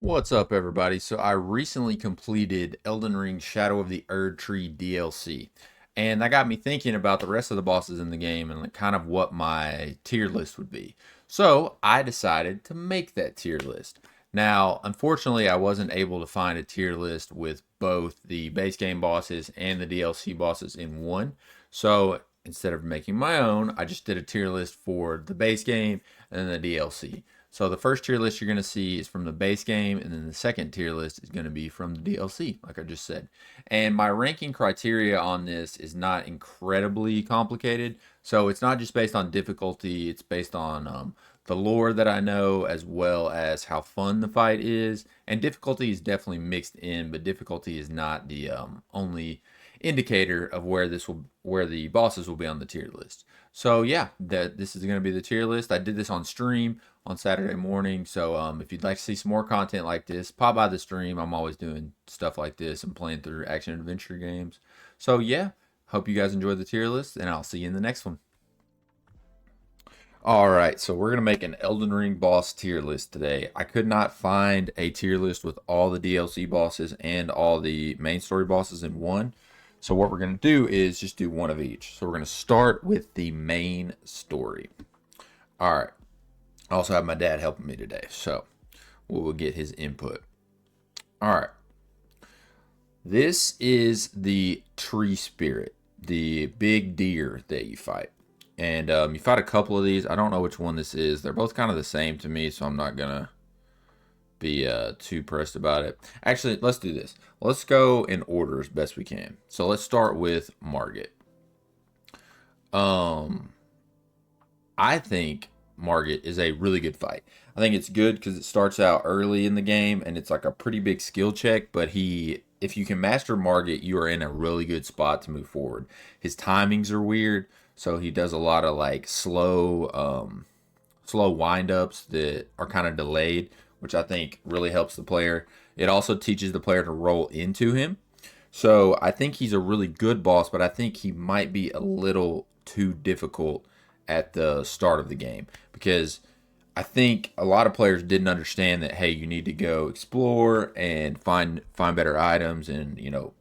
What's up, everybody? So I recently completed Elden Ring Shadow of the Erd Tree DLC, and that got me thinking about the rest of the bosses in the game and like kind of what my tier list would be. So I decided to make that tier list. Now, unfortunately, I wasn't able to find a tier list with both the base game bosses and the DLC bosses in one. So instead of making my own, I just did a tier list for the base game and then the DLC. So the first tier list you're going to see is from the base game, and then the second tier list is going to be from the DLC, like I just said. And my ranking criteria on this is not incredibly complicated. So it's not just based on difficulty, it's based on the lore that I know, as well as how fun the fight is. And difficulty is definitely mixed in, but difficulty is not the only indicator of where the bosses will be on the tier list. So yeah, this is going to be the tier list. I did this on stream on Saturday morning. So if you'd like to see some more content like this, pop by the stream. I'm always doing stuff like this and playing through action adventure games. So yeah, hope you guys enjoyed the tier list, and I'll see you in the next one. All right, so we're gonna make an Elden Ring boss tier list today. I could not find a tier list with all the DLC bosses and all the main story bosses in one. So what we're gonna do is just do one of each. So we're gonna start with the main story. All right. I also have my dad helping me today, so we'll get his input. All right. This is the tree spirit, the big deer that you fight. And you fight a couple of these. I don't know which one this is. They're both kind of the same to me, so I'm not going to be too pressed about it. Actually, let's do this. Let's go in order as best we can. So let's start with Margit. Um, I think Margit is a really good fight. I think it's good because it starts out early in the game and it's like a pretty big skill check. But if you can master Margit, you are in a really good spot to move forward. His timings are weird, so he does a lot of like slow windups that are kind of delayed, which I think really helps the player. It also teaches the player to roll into him. So I think he's a really good boss, but I think he might be a little too difficult at the start of the game because I think a lot of players didn't understand that hey, you need to go explore and find better items and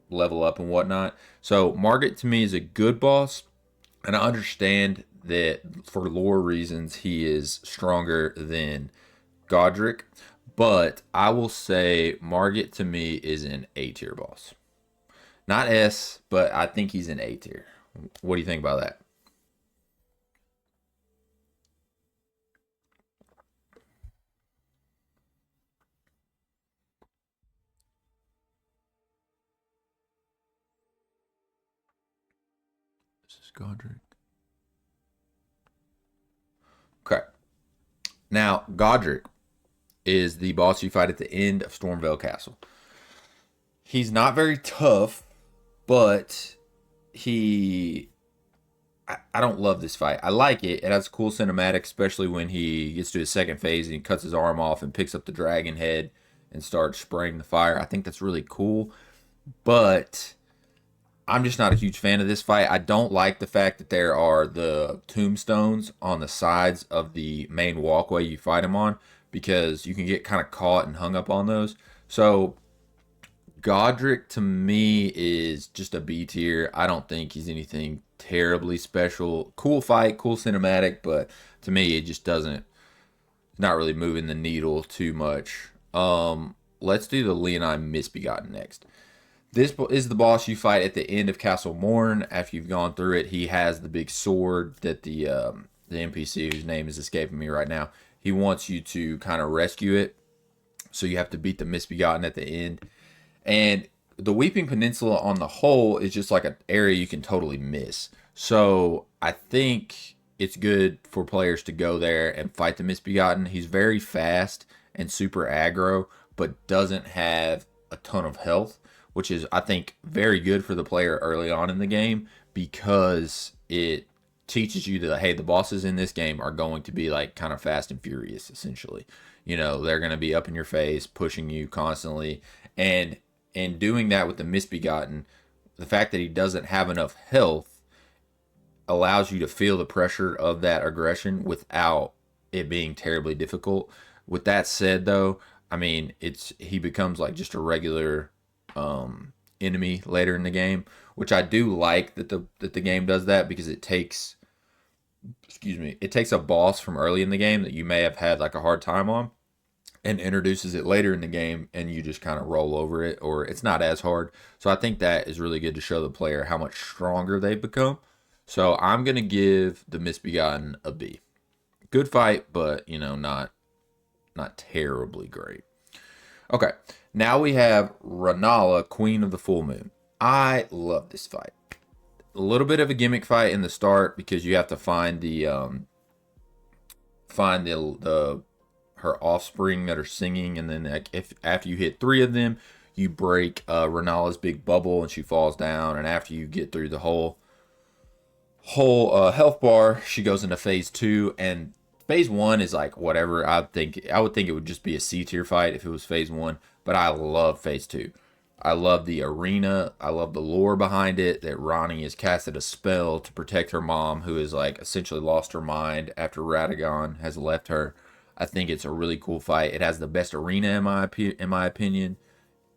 level up and whatnot. So Margit to me is a good boss, and I understand that for lore reasons he is stronger than Godric, but I will say Margit to me is an A tier boss. Not S, but I think he's an A tier. What do you think about that? This is Godric. Okay. Now, Godric is the boss you fight at the end of Stormvale Castle. He's not very tough, but he. I don't love this fight. I like it. It has a cool cinematic, especially when he gets to his second phase and he cuts his arm off and picks up the dragon head and starts spraying the fire. I think that's really cool. But I'm just not a huge fan of this fight. I don't like the fact that there are the tombstones on the sides of the main walkway you fight him on because you can get kind of caught and hung up on those. So Godric to me is just a B tier. I don't think he's anything terribly special. Cool fight, cool cinematic, but to me it just doesn't not really moving the needle too much. Let's do the Leonine Misbegotten next. This is the boss you fight at the end of Castle Morn. After you've gone through it, he has the big sword that the NPC whose name is escaping me right now. He wants you to kind of rescue it, so you have to beat the Misbegotten at the end. And the Weeping Peninsula on the whole is just like an area you can totally miss. So I think it's good for players to go there and fight the Misbegotten. He's very fast and super aggro, but doesn't have a ton of health, which is, I think, very good for the player early on in the game because it teaches you that, hey, the bosses in this game are going to be like kind of fast and furious, essentially. They're going to be up in your face, pushing you constantly. And in doing that with the Misbegotten, the fact that he doesn't have enough health allows you to feel the pressure of that aggression without it being terribly difficult. With that said, though, I mean, he becomes like just a regular enemy later in the game, which I do like that the game does that because it takes, excuse me, it takes a boss from early in the game that you may have had like a hard time on and introduces it later in the game, and you just kind of roll over it, or it's not as hard. So I think that is really good to show the player how much stronger they've become. So I'm gonna give the Misbegotten a B. Good fight, but not terribly great. Okay, now we have Ranala, Queen of the Full Moon. I love this fight. A little bit of a gimmick fight in the start because you have to find the her offspring that are singing, and then like if after you hit three of them, you break Renala's big bubble and she falls down, and after you get through the whole health bar, she goes into phase two, and phase one is like whatever. I would think it would just be a C tier fight if it was phase one, but I love phase two. I love the arena. I love the lore behind it. That Ronnie has casted a spell to protect her mom, who has like essentially lost her mind after Radagon has left her. I think it's a really cool fight. It has the best arena in my opinion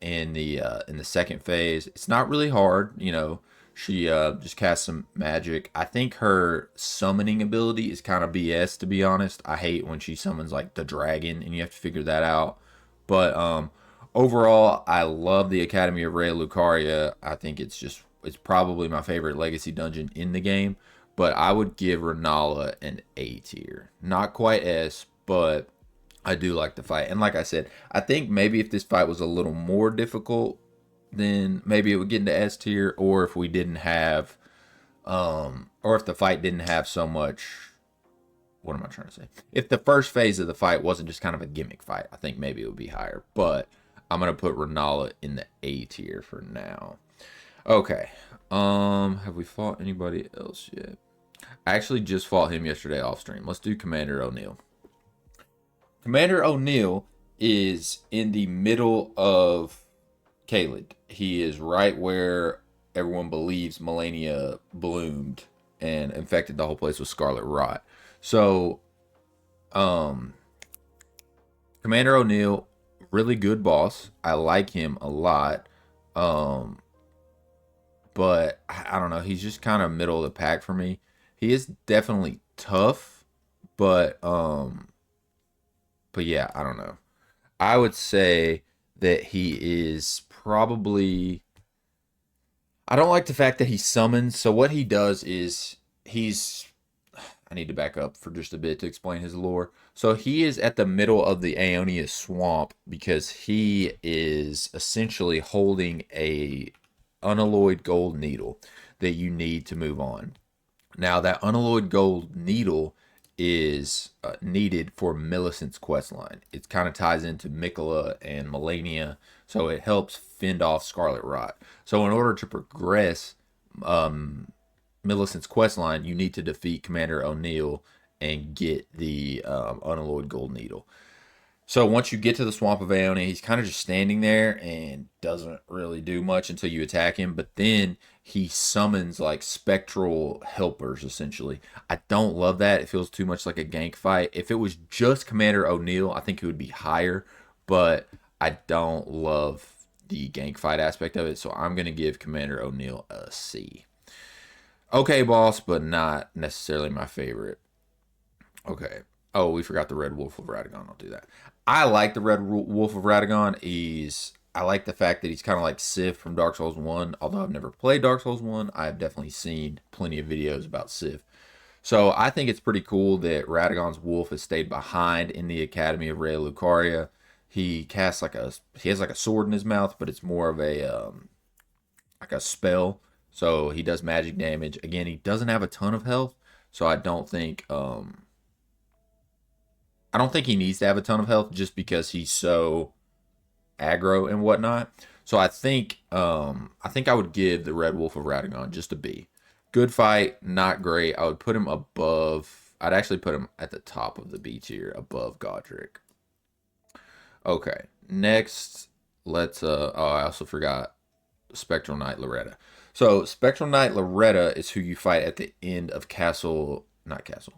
in the second phase. It's not really hard, you know. She just casts some magic. I think her summoning ability is kind of BS, to be honest. I hate when she summons like the dragon and you have to figure that out. But overall, I love the Academy of Raya Lucaria. I think it's probably my favorite legacy dungeon in the game. But I would give Renala an A tier. Not quite S, but I do like the fight. And like I said, I think maybe if this fight was a little more difficult, then maybe it would get into S tier, or if we didn't have or if the fight didn't have so much, what am I trying to say? If the first phase of the fight wasn't just kind of a gimmick fight, I think maybe it would be higher. But I'm gonna put Renala in the A tier for now. Okay. Have we fought anybody else yet? I actually just fought him yesterday off stream. Let's do Commander O'Neill. Commander O'Neill is in the middle of Caelid. He is right where everyone believes Melania bloomed and infected the whole place with scarlet rot. So, um, Commander O'Neill, really good boss. I like him a lot. Um, but I don't know. He's just kind of middle of the pack for me. He is definitely tough, but yeah, I don't know. I would say that he is probably. I don't like the fact that he summons. So what he does is he's. I need to back up for just a bit to explain his lore. So he is at the middle of the Aeonia swamp because he is essentially holding a unalloyed gold needle that you need to move on. Now that unalloyed gold needle is needed for Millicent's questline. It kind of ties into Mikola and Melania, so it helps fend off Scarlet Rot. So in order to progress Millicent's questline, you need to defeat Commander O'Neill and get the unalloyed gold needle. So once you get to the Swamp of Aeonia, he's kind of just standing there and doesn't really do much until you attack him. But then he summons like spectral helpers, essentially. I don't love that. It feels too much like a gank fight. If it was just Commander O'Neill, I think it would be higher. But I don't love the gank fight aspect of it. So I'm going to give Commander O'Neill a C. Okay, boss, but not necessarily my favorite. Okay. Oh, we forgot the Red Wolf of Radagon. I'll do that. I like the Red Wolf of Radagon. I like the fact that he's kind of like Sif from Dark Souls 1. Although I've never played Dark Souls 1, I've definitely seen plenty of videos about Sif. So I think it's pretty cool that Radagon's wolf has stayed behind in the Academy of Raya Lucaria. He has like a sword in his mouth, but it's more of a spell. So he does magic damage. Again, he doesn't have a ton of health, so I don't think he needs to have a ton of health just because he's so aggro and whatnot. So I think I would give the Red Wolf of Radagon just a B. Good fight, not great. I would put him above. I'd actually put him at the top of the B tier, above Godric. Okay, next let's. Oh, I also forgot Spectral Knight Loretta. So Spectral Knight Loretta is who you fight at the end of Castle, not Castle.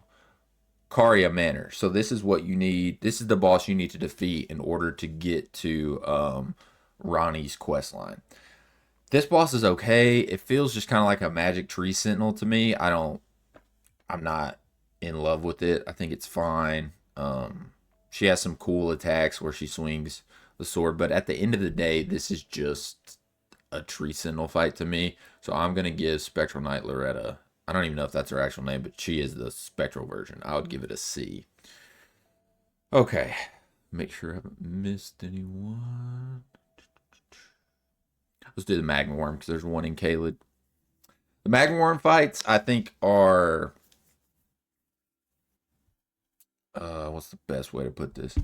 Karia Manor. So this is what you need. This is the boss you need to defeat in order to get to Ronnie's quest line. This boss is okay. It feels just kind of like a magic tree sentinel to me. I'm not in love with it. I think it's fine. She has some cool attacks where she swings the sword, but at the end of the day, this is just a tree sentinel fight to me. So I'm gonna give Spectral Knight Loretta. I don't even know if that's her actual name, but she is the spectral version. I would give it a C. Okay, make sure I haven't missed anyone. Let's do the Magma Worm because there's one in Caled. The Magma Worm fights, I think, are what's the best way to put this?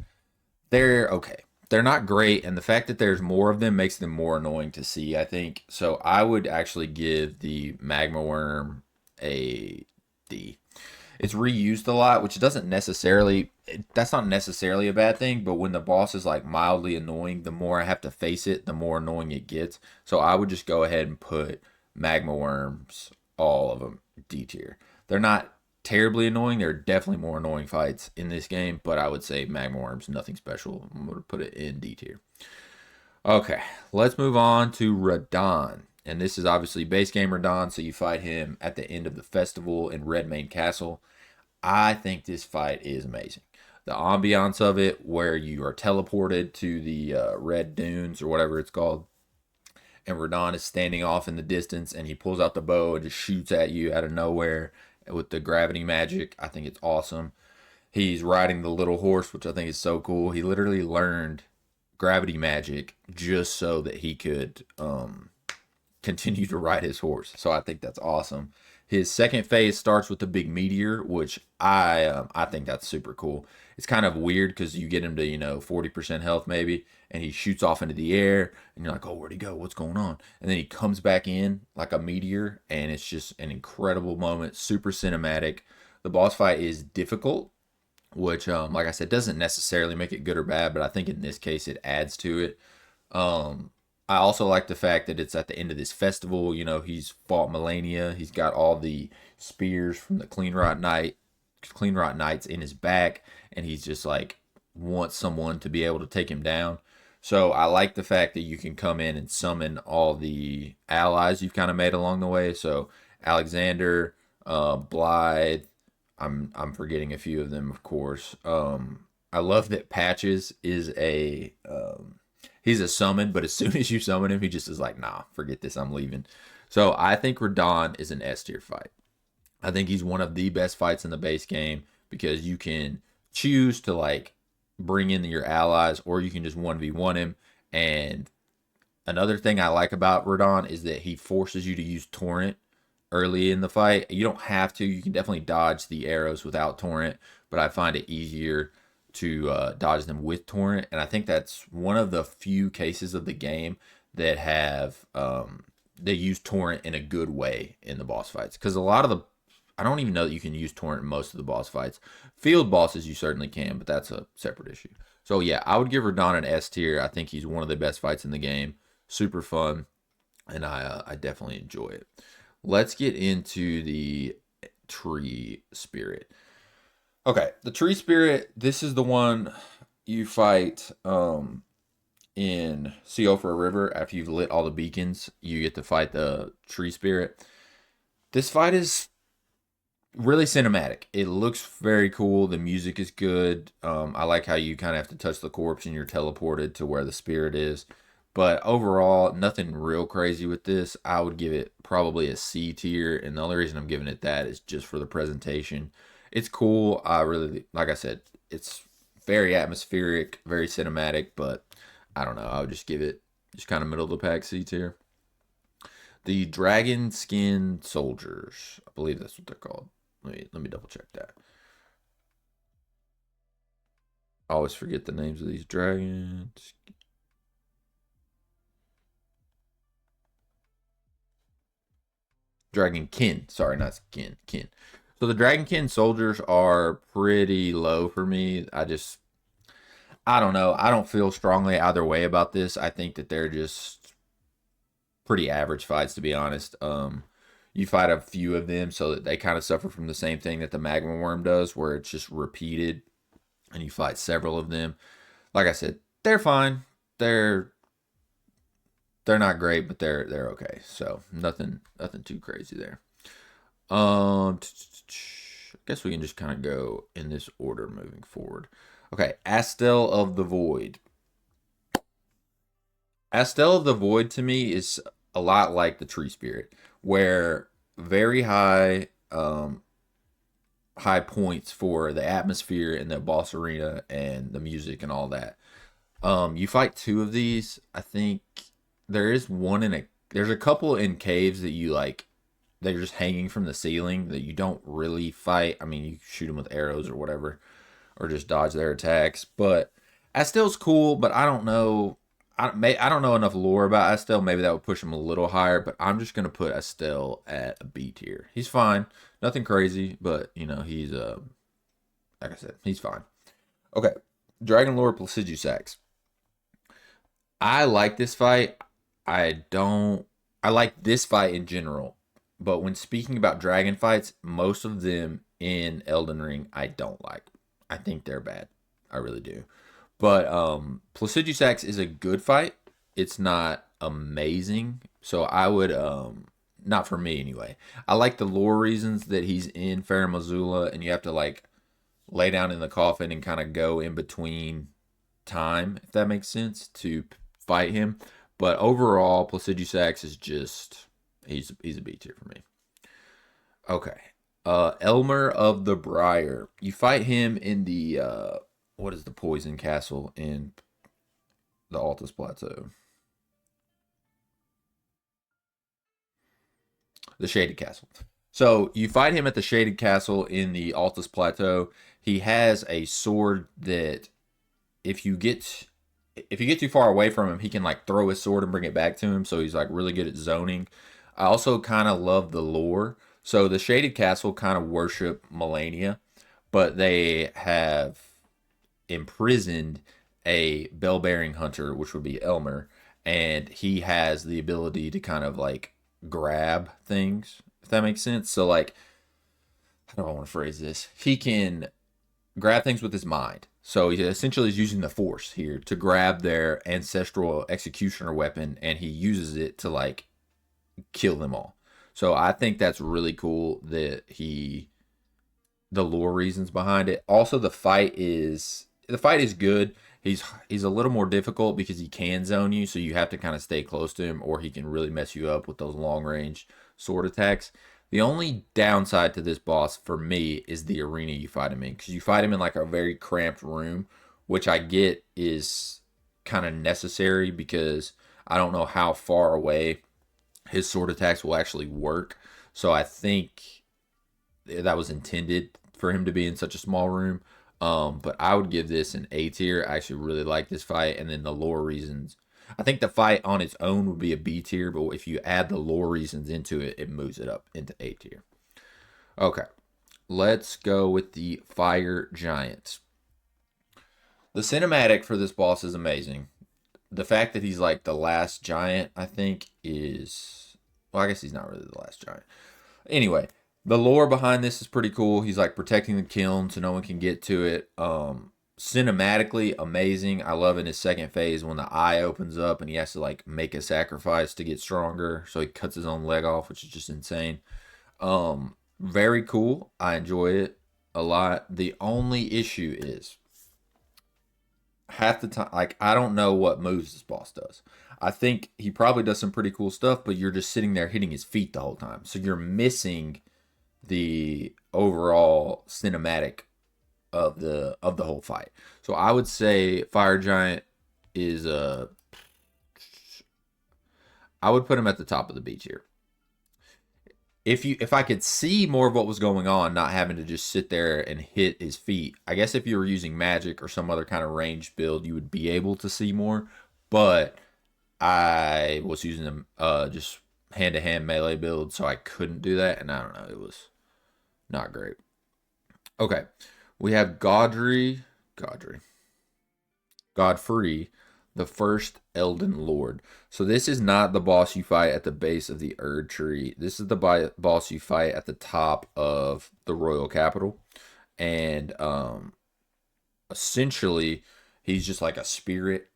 They're okay. They're not great, and the fact that there's more of them makes them more annoying to see, I think. So I would actually give the Magma Worm a D. It's reused a lot, which doesn't necessarily that's not necessarily a bad thing, but when the boss is like mildly annoying, the more I have to face it, the more annoying it gets. So I would just go ahead and put Magma Worms, all of them, D tier. They're not terribly annoying. They're definitely more annoying fights in this game, but I would say Magma Worms, nothing special. I'm going to put it in D tier. Okay, let's move on to Radon. And this is obviously base game Radon, so you fight him at the end of the festival in Redmane Castle. I think this fight is amazing. The ambiance of it, where you are teleported to the red dunes or whatever it's called, and Radon is standing off in the distance, and he pulls out the bow and just shoots at you out of nowhere with the gravity magic. I think it's awesome. He's riding the little horse, which I think is so cool. He literally learned gravity magic just so that he could continue to ride his horse. So I think that's awesome. His second phase starts with the big meteor, which I think that's super cool. It's kind of weird because you get him to 40% health maybe, and he shoots off into the air, and you're like, oh, where'd he go? What's going on? And then he comes back in like a meteor, and it's just an incredible moment, super cinematic. The boss fight is difficult, which, like I said, doesn't necessarily make it good or bad, but I think in this case it adds to it. I also like the fact that it's at the end of this festival. He's fought Melania. He's got all the spears from the Clean Rot Knights in his back, and he's just like wants someone to be able to take him down. So I like the fact that you can come in and summon all the allies you've kind of made along the way. So Alexander, Blythe. I'm forgetting a few of them, of course. I love that Patches is he's a summon, but as soon as you summon him, he just is like, nah, forget this, I'm leaving. So I think Radon is an S tier fight. I think he's one of the best fights in the base game because you can choose to like bring in your allies or you can just 1v1 him. And another thing I like about Radon is that he forces you to use Torrent early in the fight. You don't have to. You can definitely dodge the arrows without Torrent, but I find it easier to dodge them with Torrent. And I think that's one of the few cases of the game that have they use Torrent in a good way in the boss fights. Because a lot of I don't even know that you can use Torrent in most of the boss fights. Field bosses you certainly can, but that's a separate issue. So yeah, I would give Radon an S tier. I think he's one of the best fights in the game. Super fun, and I definitely enjoy it. Let's get into the tree spirit. Okay, the tree spirit. This is the one you fight in Seofra River after you've lit all the beacons. You get to fight the tree spirit. This fight is really cinematic. It looks very cool. The music is good. I like how you kind of have to touch the corpse and you're teleported to where the spirit is. But overall, nothing real crazy with this. I would give it probably a C tier, and the only reason I'm giving it that is just for the presentation. It's cool. I really, like I said, it's very atmospheric, very cinematic, but I don't know. I would just give it just kind of middle of the pack C tier. The Dragon Skin Soldiers, I believe that's what they're called. Let me double check that. I always forget the names of these dragons. Dragonkin. Sorry, not skin. Kin. So the Dragonkin soldiers are pretty low for me. I don't know. I don't feel strongly either way about this. I think that they're just pretty average fights, to be honest. You fight a few of them so that they kind of suffer from the same thing that the magma worm does, where it's just repeated, and you fight several of them. Like I said, they're fine. They're they're not great, but they're okay. So nothing too crazy there. I guess we can just kind of go in this order moving forward. Okay, Astel of the Void. Astel of the Void to me is a lot like the Tree Spirit, where very high points for the atmosphere and the boss arena and the music and all that. You fight two of these. I think there is one in a there's a couple in caves that you like they're just hanging from the ceiling that you don't really fight. I mean, you shoot them with arrows or whatever, or just dodge their attacks. But Astel's cool, but I don't know. I don't know enough lore about Astel. Maybe that would push him a little higher, but I'm just gonna put Astel at a B tier. He's fine, nothing crazy, but he's like I said, he's fine. Okay, Dragon Lord Placidusax. I like this fight. I don't. I like this fight in general, but when speaking about dragon fights, most of them in Elden Ring, I don't like. I think they're bad. I really do. But Placidusax is a good fight. It's not amazing, so I would not for me anyway. I like the lore reasons that he's in Farum Azula, and you have to like lay down in the coffin and kind of go in between time, if that makes sense, to fight him. But overall, Placidusax is just he's a B tier for me. Okay. Elmer of the Briar. You fight him in the what is the poison castle in the Altus Plateau? The Shaded Castle. So you fight him at the Shaded Castle in the Altus Plateau. He has a sword that if you get too far away from him, he can like throw his sword and bring it back to him. So he's like really good at zoning. I also kind of love the lore. So the Shaded Castle kind of worship Melania, but they have imprisoned a bell bearing hunter, which would be Elmer, and he has the ability to kind of like grab things, if that makes sense. So like, how do I want to phrase this? He can grab things with his mind. So he essentially is using the force here to grab their ancestral executioner weapon, and he uses it to like kill them all. So I think that's really cool that the lore reasons behind it. Also, the fight is good. He's a little more difficult because he can zone you, so you have to kind of stay close to him, or he can really mess you up with those long range sword attacks. The only downside to this boss for me is the arena you fight him in, because you fight him in like a very cramped room, which I get is kind of necessary because I don't know how far away his sword attacks will actually work. So I think that was intended for him to be in such a small room. But I would give this an A tier. I actually really like this fight, and then the lore reasons. I think the fight on its own would be a B tier, but if you add the lore reasons into it, it moves it up into A tier. Okay, let's go with the Fire Giant. The cinematic for this boss is amazing. The fact that he's like the last giant, I think, is well, I guess he's not really the last giant. Anyway, the lore behind this is pretty cool. He's like protecting the kiln so no one can get to it. Cinematically amazing. I love in his second phase when the eye opens up and he has to like make a sacrifice to get stronger. So he cuts his own leg off, which is just insane. Very cool. I enjoy it a lot. The only issue is half the time, like I don't know what moves this boss does. I think he probably does some pretty cool stuff, but you're just sitting there hitting his feet the whole time, so you're missing the overall cinematic of the whole fight. So I would say Fire Giant is I would put him at the top of the beach here. If I could see more of what was going on, not having to just sit there and hit his feet. I guess if you were using magic or some other kind of ranged build, you would be able to see more. But I was using them just hand to hand melee build, so I couldn't do that, and I don't know, it was not great. Okay, we have Godfrey, Godfrey the first Elden Lord. So this is not the boss you fight at the base of the Erd tree. This is the boss you fight at the top of the royal capital. And essentially, he's just like a spirit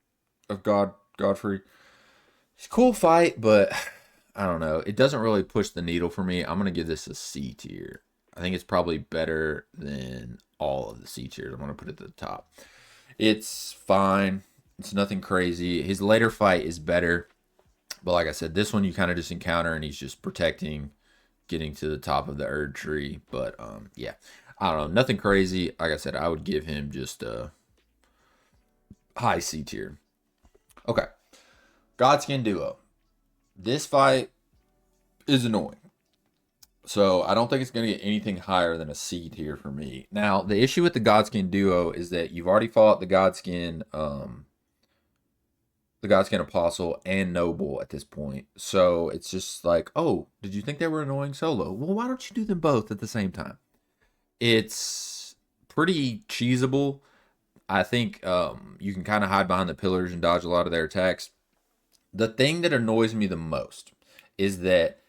of Godfrey. It's a cool fight, but I don't know. It doesn't really push the needle for me. I'm gonna give this a C tier. I think it's probably better than all of the C tiers. I'm gonna put it at the top. It's fine. It's nothing crazy. His later fight is better, but like I said, this one you kind of just encounter and he's just protecting, getting to the top of the Erd tree. But yeah, I don't know. Nothing crazy. Like I said, I would give him just a high C tier. Okay, Godskin Duo. This fight is annoying. So I don't think it's going to get anything higher than a C tier for me. Now, the issue with the Godskin Duo is that you've already fought the Godskin Apostle and Noble at this point. So it's just like, oh, did you think they were annoying solo? Well, why don't you do them both at the same time? It's pretty cheesable. I think you can kind of hide behind the pillars and dodge a lot of their attacks. The thing that annoys me the most is that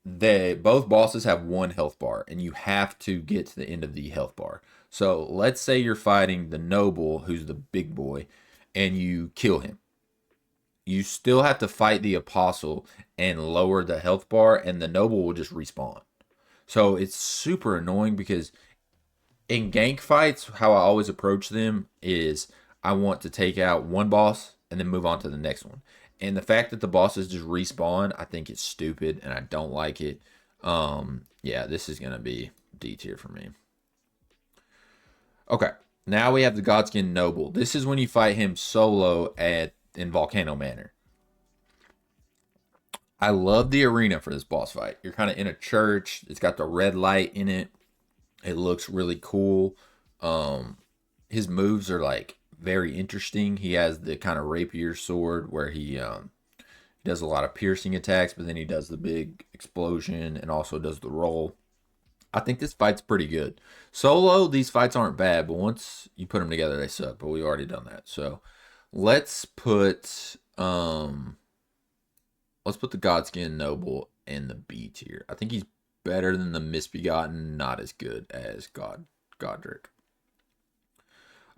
both bosses have one health bar, and you have to get to the end of the health bar. So let's say you're fighting the noble, who's the big boy, and you kill him. You still have to fight the apostle and lower the health bar, and the noble will just respawn. So it's super annoying because in gank fights, how I always approach them is I want to take out one boss and then move on to the next one. And the fact that the bosses just respawn, I think it's stupid and I don't like it. Yeah, this is gonna be D tier for me. Okay, now we have the Godskin Noble. This is when you fight him solo at in Volcano Manor. I love the arena for this boss fight. You're kind of in a church. It's got the red light in it. It looks really cool. Um, his moves are like very interesting. He has the kind of rapier sword where he does a lot of piercing attacks, but then he does the big explosion and also does the roll. I think this fight's pretty good. Solo, these fights aren't bad, but once you put them together, they suck. But we've already done that. So let's put the Godskin Noble in the B tier. I think he's better than the Misbegotten, not as good as Godric.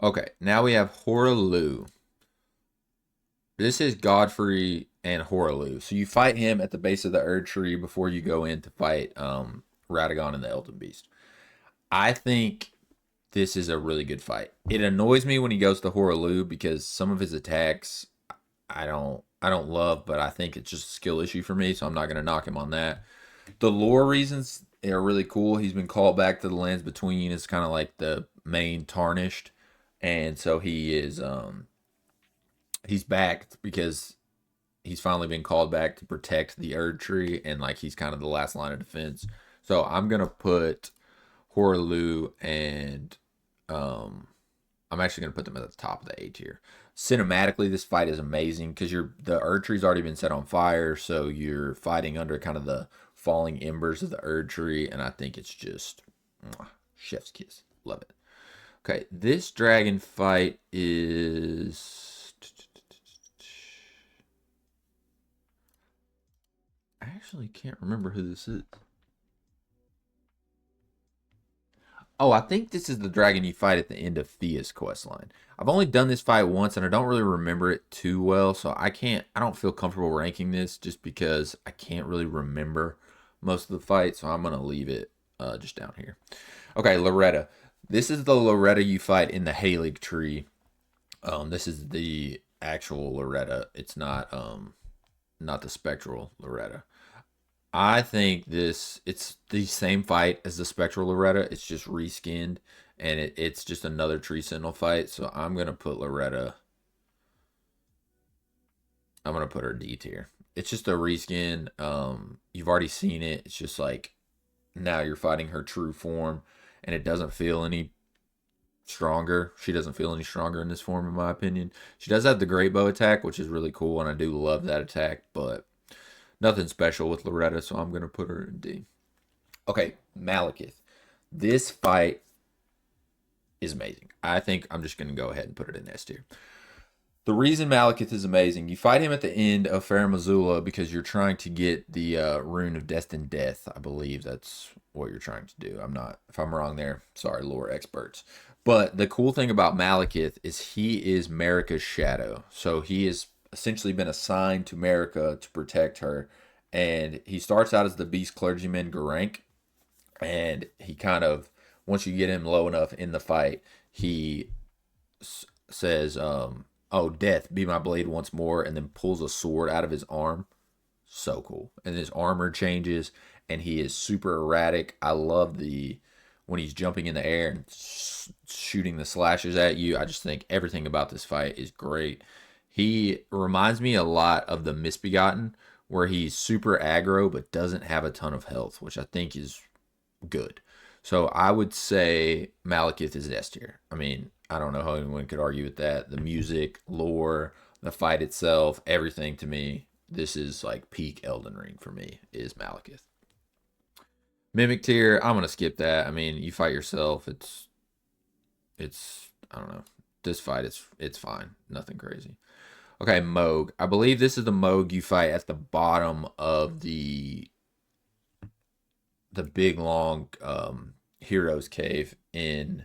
Okay, now we have Horalu. This is Godfrey and Horalu. So you fight him at the base of the Erd tree before you go in to fight Radagon and the Elden Beast. I think this is a really good fight. It annoys me when he goes to Horalu because some of his attacks I don't love, but I think it's just a skill issue for me, so I'm not gonna knock him on that. The lore reasons are really cool. He's been called back to the lands between. It's kind of like the main tarnished, and so he's back because he's finally been called back to protect the Erd tree, and like he's kind of the last line of defense. So I'm gonna put Horalu and I'm actually gonna put them at the top of the A tier. Cinematically, this fight is amazing because the Erd tree's already been set on fire, so you're fighting under kind of the falling embers of the Erd tree, and I think it's just chef's kiss. Love it. Okay, this dragon fight is. I actually can't remember who this is. Oh, I think this is the dragon you fight at the end of Thea's quest line. I've only done this fight once and I don't really remember it too well, so I don't feel comfortable ranking this just because I can't really remember most of the fight, so I'm gonna leave it just down here. Okay, Loretta. This is the Loretta you fight in the Halig tree. This is the actual Loretta. It's not the spectral Loretta. I think it's the same fight as the Spectral Loretta. It's just reskinned, and it's just another Tree Sentinel fight. So I'm gonna put her D tier. It's just a reskin. You've already seen it. It's just like now you're fighting her true form, and it doesn't feel any stronger. She doesn't feel any stronger in this form, in my opinion. She does have the Great Bow attack, which is really cool, and I do love that attack, but nothing special with Loretta, so I'm going to put her in D. Okay, Malekith. This fight is amazing. I think I'm just going to go ahead and put it in S tier. The reason Malekith is amazing, you fight him at the end of Farum Azula because you're trying to get the rune of Destined Death. I believe that's what you're trying to do. I'm not, if I'm wrong there, sorry, lore experts. But the cool thing about Malekith is he is Marika's shadow. So he has essentially been assigned to Marika to protect her. And he starts out as the Beast Clergyman Garank. And he kind of, once you get him low enough in the fight, he says, "Oh, death, be my blade once more," and then pulls a sword out of his arm. So cool. And his armor changes, and he is super erratic. I love the when he's jumping in the air and shooting the slashes at you. I just think everything about this fight is great. He reminds me a lot of the Misbegotten, where he's super aggro but doesn't have a ton of health, which I think is good. So I would say Malekith is S tier. I mean, I don't know how anyone could argue with that. The music, lore, the fight itself, everything to me, this is like peak Elden Ring for me, is Malekith. Mimic tier, I'm gonna skip that. I mean, you fight yourself. It's I don't know. This fight it's fine. Nothing crazy. Okay, Moog. I believe this is the Moog you fight at the bottom of the big long heroes cave in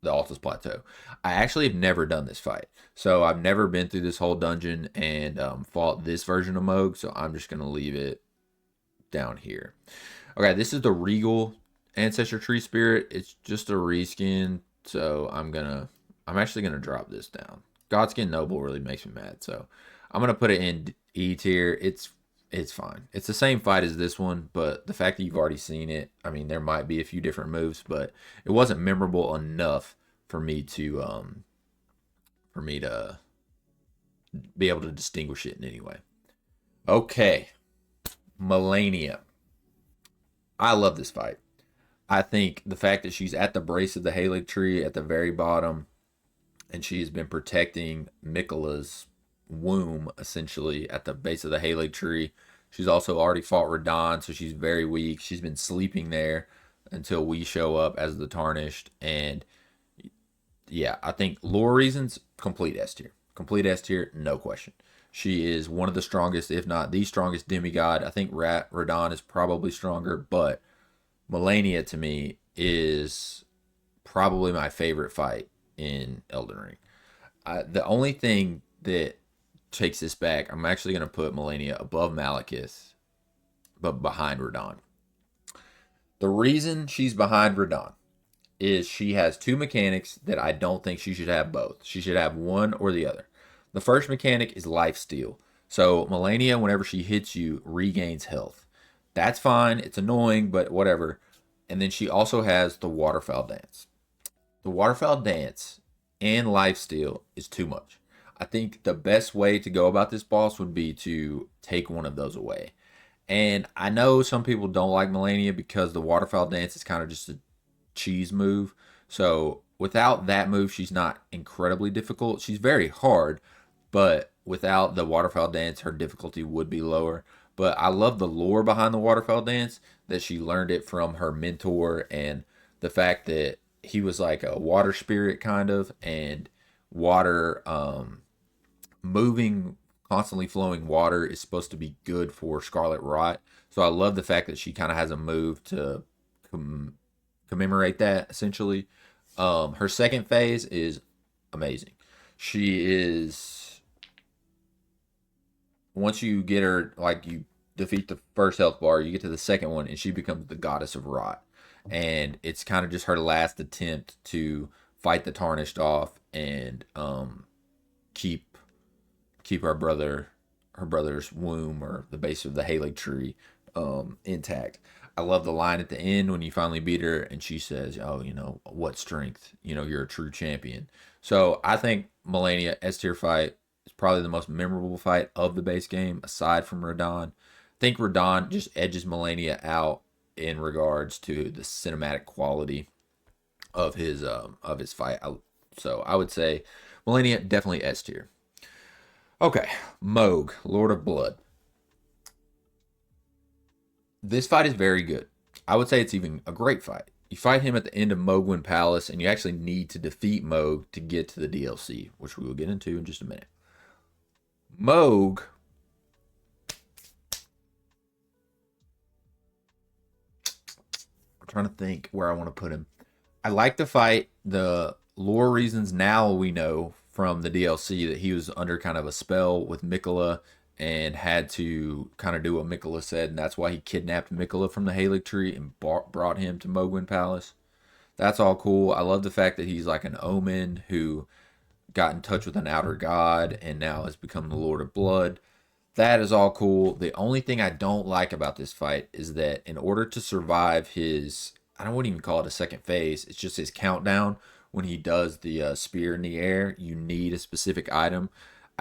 the Altus Plateau. I actually have never done this fight, so I've never been through this whole dungeon and fought this version of Moog. So I'm just gonna leave it down here. Okay, this is the Regal Ancestor Tree Spirit. It's just a reskin, so I'm actually gonna drop this down. Godskin Noble really makes me mad, so I'm gonna put it in E tier. It's fine. It's the same fight as this one, but the fact that you've already seen it, I mean, there might be a few different moves, but it wasn't memorable enough for me to be able to distinguish it in any way. Okay, Melania. I love this fight. I think the fact that she's at the base of the Halig tree at the very bottom, and she has been protecting Mikola's womb essentially at the base of the Halig tree. She's also already fought Radon, so she's very weak. She's been sleeping there until we show up as the Tarnished. And yeah, I think lore reasons, complete S tier. Complete S tier, no question. She is one of the strongest, if not the strongest demigod. I think Radon is probably stronger, but Melania to me is probably my favorite fight in Elden Ring. The only thing that takes this back, I'm actually going to put Melania above Malekith, but behind Radon. The reason she's behind Radon is she has two mechanics that I don't think she should have both. She should have one or the other. The first mechanic is life steal. So Melania, whenever she hits you, regains health. That's fine. It's annoying, but whatever. And then she also has the waterfowl dance. The waterfowl dance and lifesteal is too much. I think the best way to go about this boss would be to take one of those away. And I know some people don't like Melania because the waterfowl dance is kind of just a cheese move. So without that move, she's not incredibly difficult. She's very hard, but without the waterfowl dance, her difficulty would be lower. But I love the lore behind the waterfowl dance, that she learned it from her mentor, and the fact that he was like a water spirit kind of, and water moving, constantly flowing water is supposed to be good for Scarlet Rot. So I love the fact that she kind of has a move to commemorate that essentially. Her second phase is amazing. She is, once you get her, like, you defeat the first health bar, you get to the second one and she becomes the goddess of rot. And it's kind of just her last attempt to fight the Tarnished off and keep her brother's womb, or the base of the Halig tree, intact. I love the line at the end when you finally beat her and she says, "Oh, what strength? You're a true champion." So I think Melania S tier fight is probably the most memorable fight of the base game, aside from Radon. I think Radon just edges Melania out in regards to the cinematic quality of his fight. So I would say Melania definitely S tier. Okay, Moog, Lord of Blood. This fight is very good. I would say it's even a great fight. You fight him at the end of Mogwin Palace, and you actually need to defeat Moog to get to the DLC, which we will get into in just a minute. Moog, I'm trying to think where I want to put him. I like the fight. The lore reasons now we know from the DLC that he was under kind of a spell with Mikola and had to kind of do what Mikola said, and that's why he kidnapped Mikola from the Halig tree and brought him to Mogwin Palace. That's all cool. I love the fact that he's like an omen who got in touch with an outer god and now has become the Lord of Blood. That is all cool. The only thing I don't like about this fight is that in order to survive his, I don't even call it a second phase, it's just his countdown when he does the spear in the air, you need a specific item.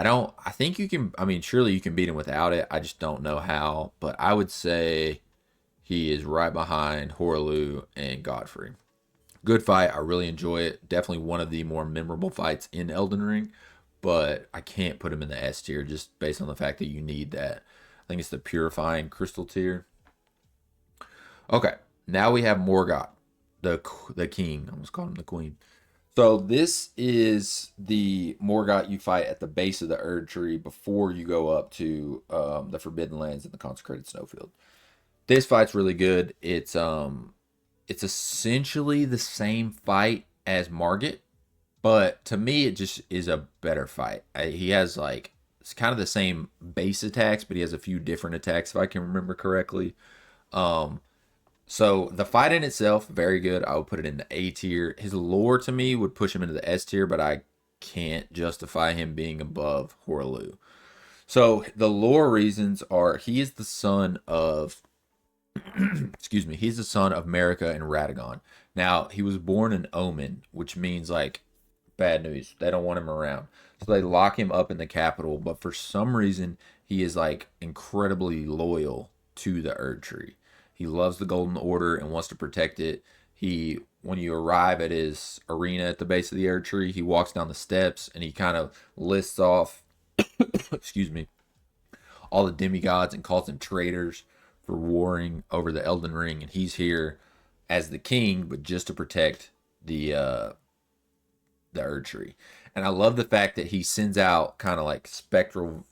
I think you can, I mean, surely you can beat him without it. I just don't know how. But I would say he is right behind Horlu and Godfrey. Good fight. I really enjoy it. Definitely one of the more memorable fights in Elden Ring, but I can't put him in the S tier just based on the fact that you need that. I think it's the purifying crystal tier. Okay, now we have Morgott, the king. I almost called him the queen. So this is the Morgott you fight at the base of the Erd Tree before you go up to the Forbidden Lands and the Consecrated Snowfield. This fight's really good. It's essentially the same fight as Margit, but to me it just is a better fight. He has like it's kind of the same base attacks, but he has a few different attacks if I can remember correctly. Um, so the fight in itself, very good. I would put it in the A tier. His lore to me would push him into the S tier, but I can't justify him being above Horlu. So the lore reasons are he is the son of excuse me, he's the son of Marika and Radagon. Now, he was born an omen, which means like bad news. They don't want him around. So they lock him up in the capital, but for some reason he is like incredibly loyal to the Erd Tree. He loves the Golden Order and wants to protect it. He when you arrive at his arena at the base of the Erd Tree, he walks down the steps and he kind of lists off excuse me, all the demigods and calls them traitors for warring over the Elden Ring, and he's here as the king, but just to protect the Erd Tree. And I love the fact that he sends out kind of like spectral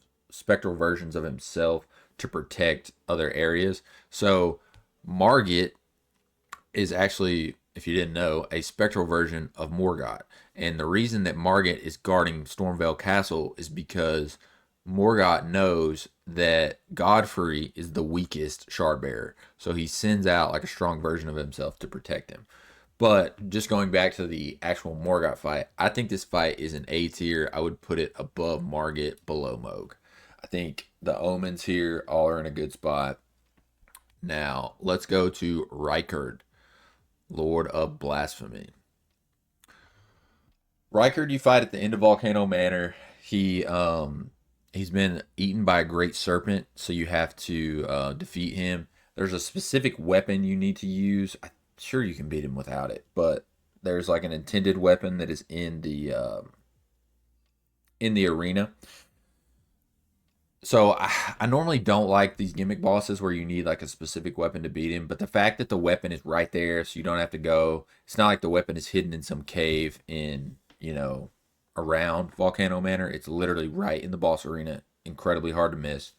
versions of himself to protect other areas. So Margit is actually, if you didn't know, a spectral version of Morgott. And the reason that Margit is guarding Stormveil Castle is because Morgott knows that Godfrey is the weakest shard bearer. So he sends out like a strong version of himself to protect him. But just going back to the actual Morgott fight, I think this fight is an A tier. I would put it above Margit, below Moog. I think the omens here all are in a good spot. Now, let's go to Rykard, Lord of Blasphemy. Rykard, you fight at the end of Volcano Manor. He's been eaten by a great serpent, so you have to defeat him. There's a specific weapon you need to use. I'm sure you can beat him without it, but there's like an intended weapon that is in the arena. So I normally don't like these gimmick bosses where you need like a specific weapon to beat him, but the fact that the weapon is right there, so you don't have to go. It's not like the weapon is hidden in some cave in around Volcano Manor. It's literally right in the boss arena. Incredibly hard to miss.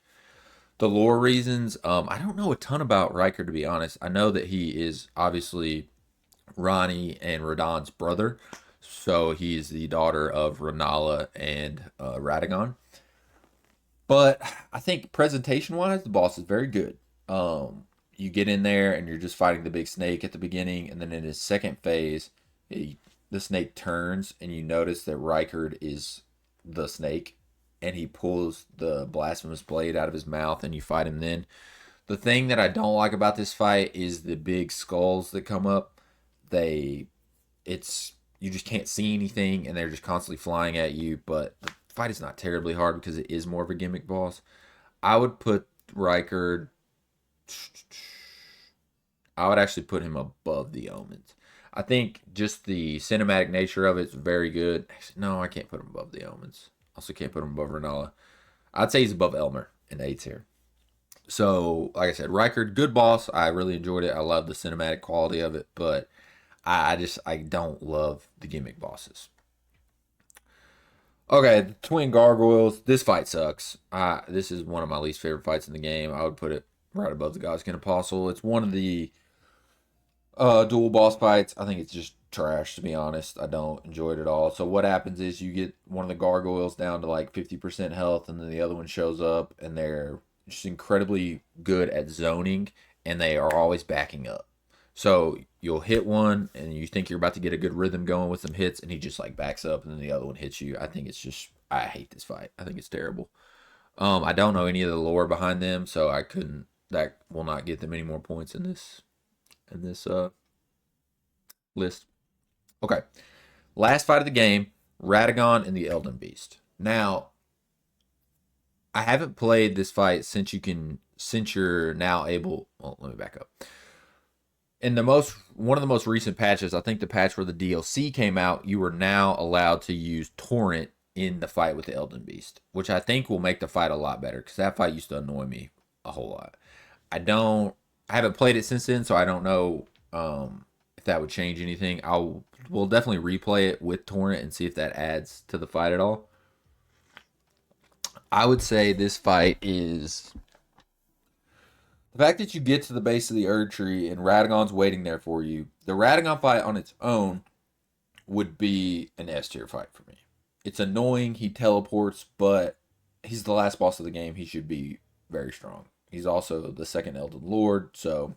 The lore reasons, I don't know a ton about Riker to be honest. I know that he is obviously Ronnie and Radagon's brother, so he's the daughter of Renala and Radagon. But I think presentation wise, the boss is very good. You get in there and you're just fighting the big snake at the beginning, and then in his second phase, the snake turns and you notice that Rykard is the snake, and he pulls the blasphemous blade out of his mouth, and you fight him then. The thing that I don't like about this fight is the big skulls that come up. It's you just can't see anything, and they're just constantly flying at you. But the fight is not terribly hard because it is more of a gimmick boss. I would put Rykard. I would actually put him above the Omens. I think just the cinematic nature of it is very good. Actually, no, I can't put him above the Omens. Also can't put him above Renala. I'd say he's above Elmer in A tier. So, like I said, Rykard, good boss. I really enjoyed it. I love the cinematic quality of it, but I don't love the gimmick bosses. Okay, the twin gargoyles. This fight sucks. This is one of my least favorite fights in the game. I would put it right above the Godskin Apostle. It's one of the dual boss fights. I think it's just trash, to be honest. I don't enjoy it at all. So what happens is you get one of the gargoyles down to like 50% health, and then the other one shows up, and they're just incredibly good at zoning, and they are always backing up. So you'll hit one, and you think you're about to get a good rhythm going with some hits, and he just like backs up, and then the other one hits you. I think it's just I hate this fight. I think it's terrible. I don't know any of the lore behind them, so I couldn't. That will not get them any more points in this list. Okay, last fight of the game: Radagon and the Elden Beast. Now, I haven't played this fight since you're now able. Well, let me back up. In the most one of the most recent patches, I think the patch where the DLC came out, you are now allowed to use torrent in the fight with the Elden Beast, which I think will make the fight a lot better because that fight used to annoy me a whole lot. I don't I haven't played it since then, so I don't know if that would change anything. We'll definitely replay it with torrent and see if that adds to the fight at all. I would say this fight is the fact that you get to the base of the Erd Tree and Radagon's waiting there for you. The Radagon fight on its own would be an S tier fight for me. It's annoying. He teleports, but he's the last boss of the game. He should be very strong. He's also the second Elden Lord, so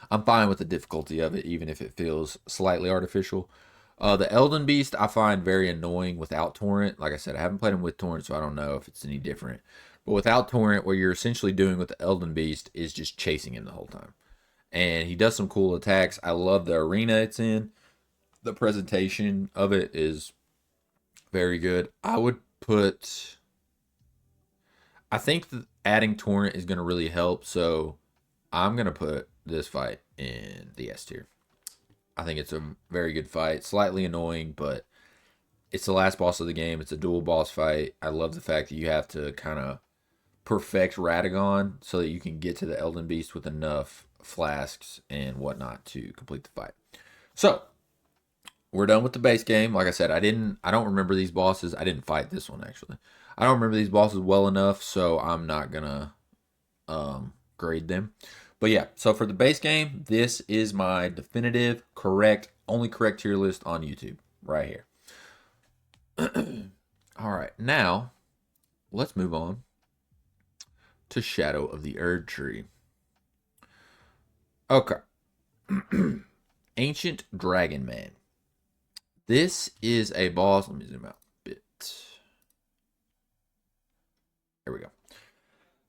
I'm fine with the difficulty of it, even if it feels slightly artificial. The Elden Beast I find very annoying without Torrent. Like I said, I haven't played him with Torrent, so I don't know if it's any different. But without Torrent, what you're essentially doing with the Elden Beast is just chasing him the whole time. And he does some cool attacks. I love the arena it's in. The presentation of it is very good. I think that adding Torrent is going to really help. So I'm going to put this fight in the S tier. I think it's a very good fight. Slightly annoying, but it's the last boss of the game. It's a dual boss fight. I love the fact that you have to kind of perfect Radagon so that you can get to the Elden Beast with enough flasks and whatnot to complete the fight. So we're done with the base game. Like I said, I don't remember these bosses. I didn't fight this one actually. I don't remember these bosses well enough, so I'm not gonna grade them. But yeah, so for the base game, this is my definitive, correct, only correct tier list on YouTube right here. All right, now let's move on to Shadow of the Erd Tree. Okay. Ancient Dragon Man. This is a boss. Let me zoom out a bit. There we go.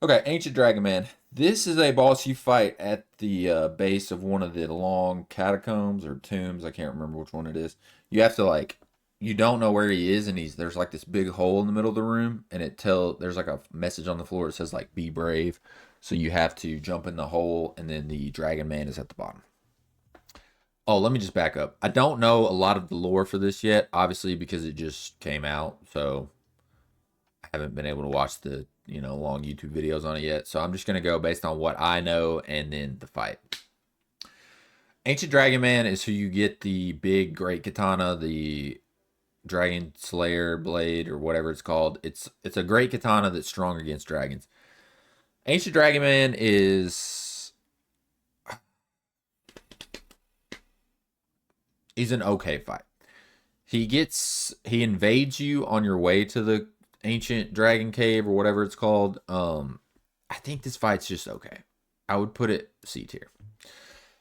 Okay, Ancient Dragon Man. This is a boss you fight at the base of one of the long catacombs or tombs. I can't remember which one it is. You have to like, you don't know where he is, and there's like this big hole in the middle of the room, and there's like a message on the floor. It says like, "Be brave." So you have to jump in the hole, and then the Dragon Man is at the bottom. Oh, let me just back up. I don't know a lot of the lore for this yet, obviously because it just came out, so I haven't been able to watch the long YouTube videos on it yet. So I'm just gonna go based on what I know and then the fight. Ancient Dragon Man is who you get the big great katana, the Dragon Slayer blade or whatever it's called. It's a great katana that's strong against dragons. Ancient Dragon Man he's an okay fight. He invades you on your way to the ancient dragon cave or whatever it's called. I think this fight's just okay. I would put it C tier.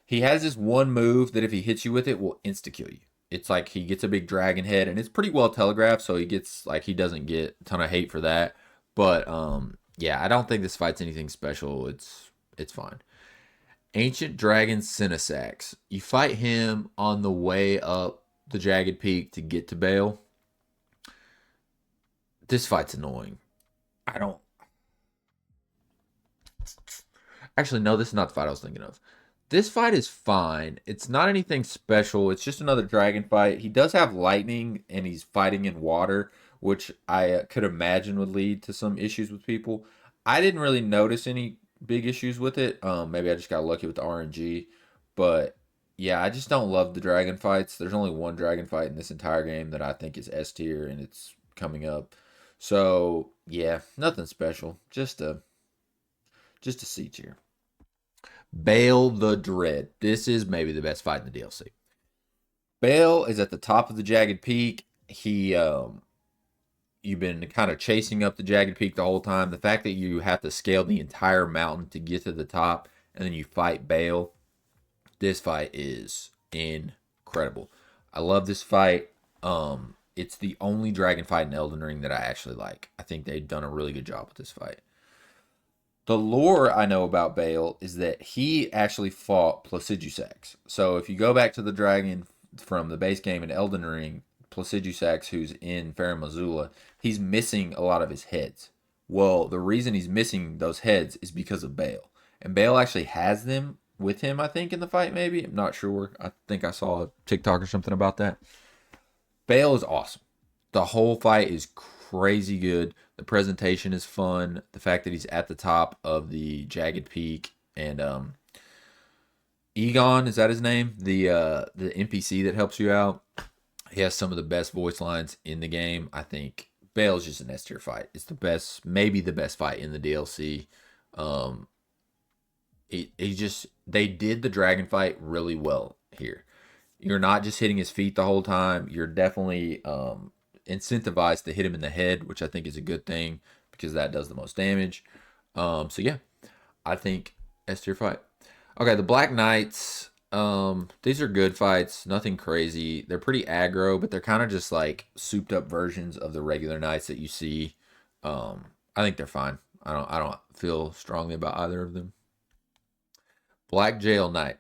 He has this one move that if he hits you with it will insta kill you. It's like he gets a big dragon head and it's pretty well telegraphed, so he doesn't get a ton of hate for that. But yeah, I don't think this fight's anything special. It's fine. Ancient Dragon Cinesax. You fight him on the way up the Jagged Peak to get to Bale. This fight's annoying. I don't. Actually, no, this is not the fight I was thinking of. This fight is fine. It's not anything special. It's just another dragon fight. He does have lightning and he's fighting in water, which I could imagine would lead to some issues with people. I didn't really notice any big issues with it. Maybe I just got lucky with the RNG, but Yeah, I just don't love the dragon fights. There's only one dragon fight in this entire game that I think is S tier, and it's coming up. So yeah, nothing special. Just a C tier. Bale the Dread. This is maybe the best fight in the DLC. Bale is at the top of the jagged peak. You've been kind of chasing up the jagged peak the whole time. The fact that you have to scale the entire mountain to get to the top, and then you fight Bale. This fight is incredible. I love this fight. It's the only dragon fight in Elden Ring that I actually like. I think they've done a really good job with this fight. The lore I know about Bale is that he actually fought Placidusax. So if you go back to the dragon from the base game in Elden Ring, Placidusax, who's in Farum Azula, he's missing a lot of his heads. Well, the reason he's missing those heads is because of Bale. And Bale actually has them with him, I think, in the fight, maybe. I'm not sure. I think I saw a TikTok or something about that. Bale is awesome. The whole fight is crazy good. The presentation is fun. The fact that he's at the top of the jagged peak, and Egon, is that his name? The NPC that helps you out. He has some of the best voice lines in the game. I think Bale's just an S tier fight. It's the best, maybe the best fight in the DLC. Um, he just they did the dragon fight really well here. You're not just hitting his feet the whole time. You're definitely incentivized to hit him in the head, which I think is a good thing because that does the most damage. So yeah, I think S tier fight. Okay, the Black Knights. These are good fights. Nothing crazy. They're pretty aggro, but they're kind of just like souped up versions of the regular knights that you see. I think they're fine. I don't feel strongly about either of them. Black Jail Knight.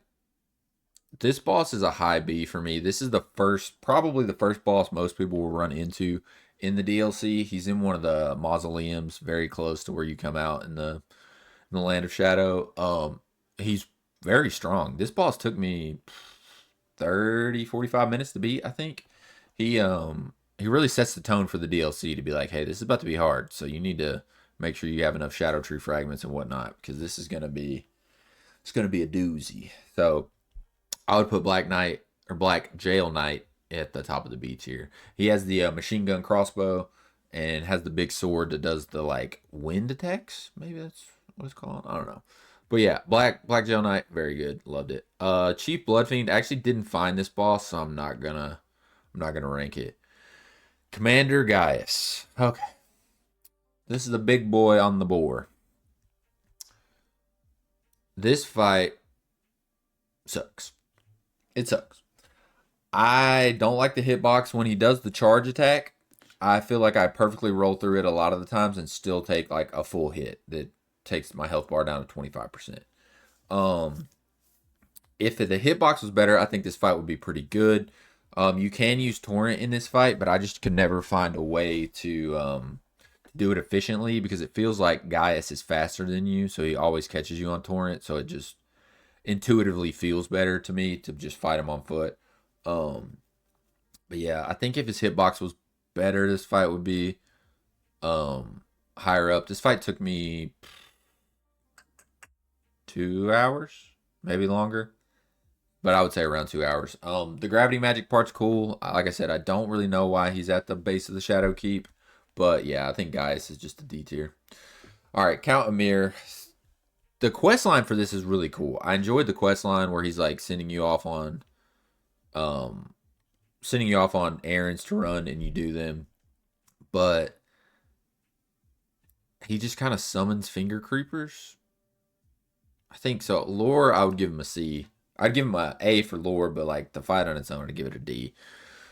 This boss is a high B for me. This is the first, probably the first boss most people will run into in the DLC. He's in one of the mausoleums, very close to where you come out in the Land of Shadow. He's very strong. This boss took me 30, 45 minutes to beat, I think. He really sets the tone for the DLC to be like, hey, this is about to be hard, so you need to make sure you have enough Shadow Tree fragments and whatnot because this is gonna be a doozy. So I would put Black Knight or Black Jail Knight at the top of the B tier. He has the machine gun crossbow and has the big sword that does the like wind attacks. Maybe that's what it's called. I don't know. But yeah, Black Jail Knight, very good. Loved it. Chief Bloodfiend, I actually didn't find this boss, so I'm not gonna rank it. Commander Gaius. Okay. This is the big boy on the board. This fight sucks. It sucks. I don't like the hitbox when he does the charge attack. I feel like I perfectly roll through it a lot of the times and still take like a full hit that takes my health bar down to 25%. Um, if the hitbox was better, I think this fight would be pretty good. You can use torrent in this fight, but I just could never find a way to do it efficiently because it feels like Gaius is faster than you, so he always catches you on torrent. So it just intuitively feels better to me to just fight him on foot. Um, but yeah, I think if his hitbox was better, this fight would be higher up. This fight took me 2 hours, maybe longer, but I would say around 2 hours. The gravity magic part's cool. Like I said, I don't really know why he's at the base of the Shadow Keep, but yeah, I think Gaius is just a D tier. All right, Count Amir. The quest line for this is really cool. I enjoyed the quest line where he's like um sending you off on errands to run and you do them, but he just kind of summons finger creepers. I think so. Lore, I would give him a C. I'd give him a A for lore, but like the fight on its own, I'd give it a D.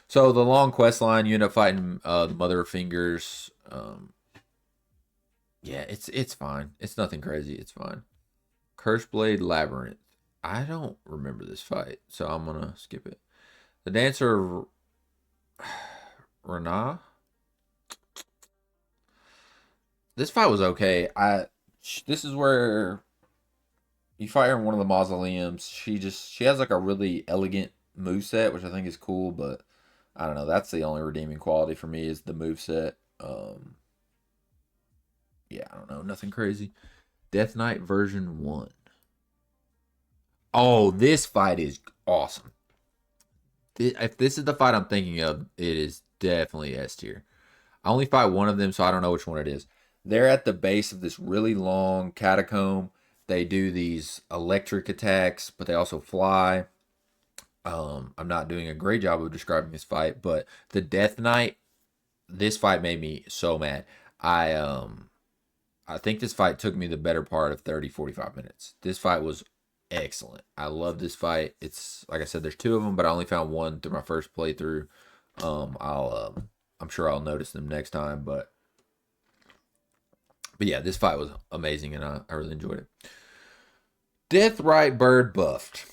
So the long quest line, you end up fighting the Mother of Fingers. Yeah, it's fine. It's nothing crazy. It's fine. Curseblade Labyrinth. I don't remember this fight, so I'm gonna skip it. The Dancer Rana. This fight was okay. This is where you fight her in one of the mausoleums. She has like a really elegant move set, which I think is cool, but I don't know. That's the only redeeming quality for me is the move set. Yeah, I don't know. Nothing crazy. Death Knight version 1. Oh, this fight is awesome. If this is the fight I'm thinking of, it is definitely S tier. I only fight one of them, so I don't know which one it is. They're at the base of this really long catacomb. They do these electric attacks, but they also fly. I'm not doing a great job of describing this fight, but the Death Knight, this fight made me so mad. I um I think this fight took me the better part of 30, 45 minutes. This fight was excellent. I love this fight. It's like I said, there's two of them, but I only found one through my first playthrough. I'm sure I'll notice them next time, but yeah, this fight was amazing and I really enjoyed it. Deathrite Bird buffed.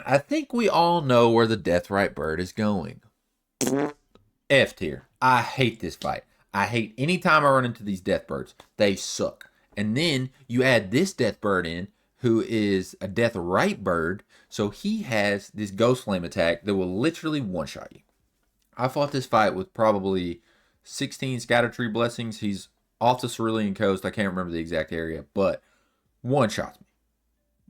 I think we all know where the Deathrite Bird is going. F tier. I hate this fight. I hate any time I run into these death birds. They suck. And then you add this death bird in, who is a death right bird. So he has this ghost flame attack that will literally one shot you. I fought this fight with probably 16 scatter tree blessings. He's off the Cerulean coast. I can't remember the exact area, but one shots me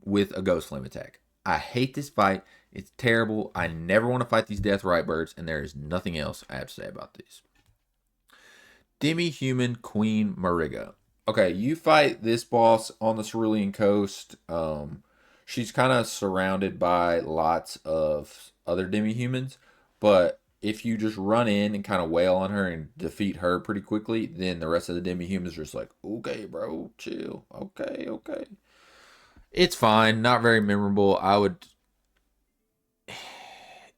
with a ghost flame attack. I hate this fight. It's terrible. I never want to fight these death right birds, and there is nothing else I have to say about these. Demi-human Queen Mariga. Okay, you fight this boss on the Cerulean Coast. She's kind of surrounded by lots of other demi-humans, but if you just run in and kind of wail on her and defeat her pretty quickly, then the rest of the demi-humans are just like, okay, bro, chill. Okay, okay. It's fine, not very memorable.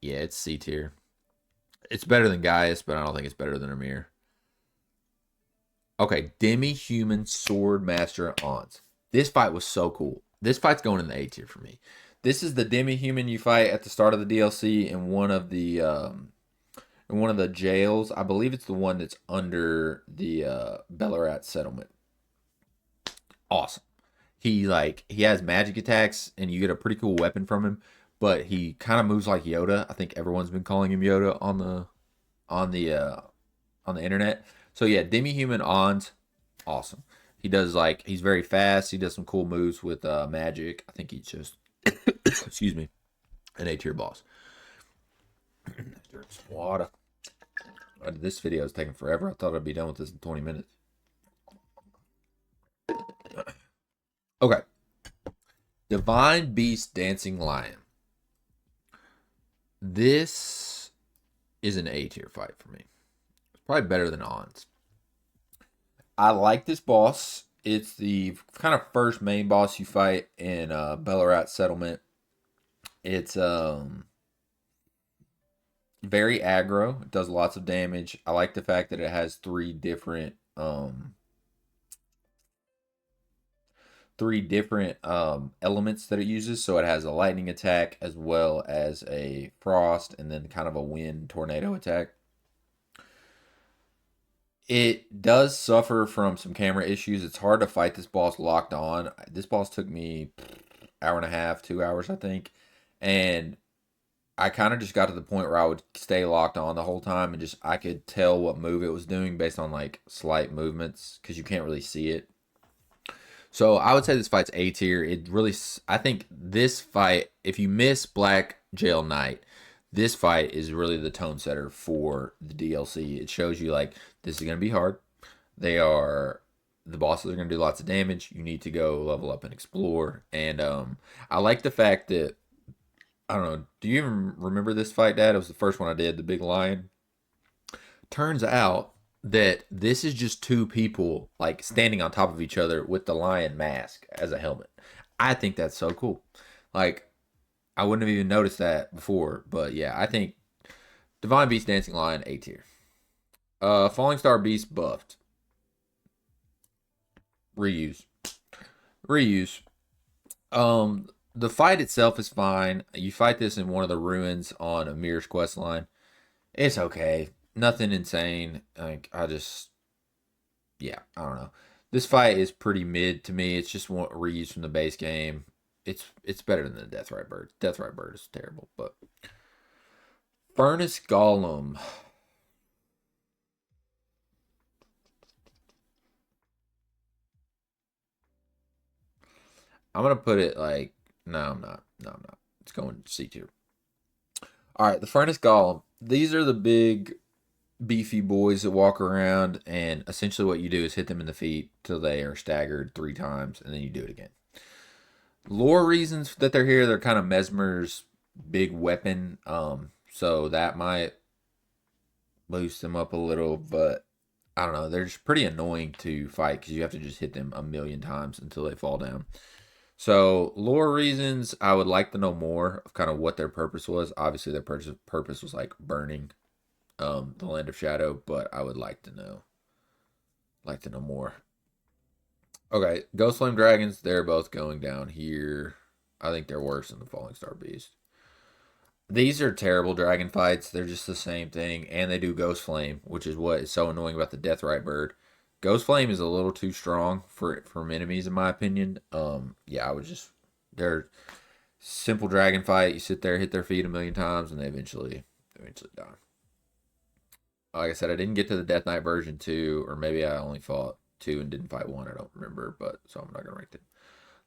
Yeah, it's C tier. It's better than Gaius, but I don't think it's better than Amir. Okay, demi-human sword master Ons. This fight was so cool. This fight's going in the A tier for me. This is the demi-human you fight at the start of the DLC in one of the jails. I believe it's the one that's under the Bellarat settlement. Awesome. He has magic attacks and you get a pretty cool weapon from him, but he kind of moves like Yoda. I think everyone's been calling him Yoda on the uh on the internet. So yeah, demi-human Ons, awesome. He's very fast. He does some cool moves with magic. I think he's just excuse me, an A tier boss. Drink some water. This video is taking forever. I thought I'd be done with this in 20 minutes. Okay. Divine Beast Dancing Lion. This is an A tier fight for me. It's probably better than Ons. I like this boss. It's the kind of first main boss you fight in Bellarat Settlement. It's very aggro. It does lots of damage. I like the fact that it has three different elements that it uses. So it has a lightning attack as well as a frost and then kind of a wind tornado attack. It does suffer from some camera issues. It's hard to fight this boss locked on. This boss took me hour and a half, 2 hours, I think. And I kind of just got to the point where I would stay locked on the whole time and just I could tell what move it was doing based on like slight movements because you can't really see it. So I would say this fight's A tier. I think this fight, if you miss Black Jail Knight, this fight is really the tone setter for the DLC. It shows you like this is gonna be hard. The bosses are gonna do lots of damage. You need to go level up and explore. And I like the fact that I don't know. Do you even remember this fight, Dad? It was the first one I did, the big lion. Turns out that this is just two people like standing on top of each other with the lion mask as a helmet. I think that's so cool. Like I wouldn't have even noticed that before, but yeah, I think Divine Beast Dancing Lion A tier. Falling Star Beast buffed. Reuse. Reuse. The fight itself is fine. You fight this in one of the ruins on Amir's quest line. It's okay. Nothing insane. Like yeah, I don't know. This fight is pretty mid to me. It's just one reuse from the base game. It's better than the Deathrite Bird. Deathrite Bird is terrible, but Furnace Golem. I'm gonna put it like No, I'm not. No, I'm not. It's going C tier. All right, the Furnace Golem. These are the big, beefy boys that walk around, and essentially what you do is hit them in the feet till they are staggered 3 times, and then you do it again. Lore reasons that they're here, they're kind of Mesmer's big weapon. So that might boost them up a little, but I don't know. They're just pretty annoying to fight because you have to just hit them a million times until they fall down. So lore reasons, I would like to know more of kind of what their purpose was. Obviously, their purpose was like burning the Land of Shadow, but I would like to know more. Okay, Ghost Flame Dragons, they're both going down here. I think they're worse than the Falling Star Beast. These are terrible dragon fights. They're just the same thing, and they do Ghost Flame, which is what is so annoying about the Deathrite Bird. Ghost Flame is a little too strong for enemies, in my opinion. Yeah, I would just they're simple dragon fight. You sit there, hit their feet a million times, and they eventually die. Like I said, I didn't get to the Death Knight version 2, or maybe I only fought 2 and didn't fight 1. I don't remember, but so I'm not gonna rank it.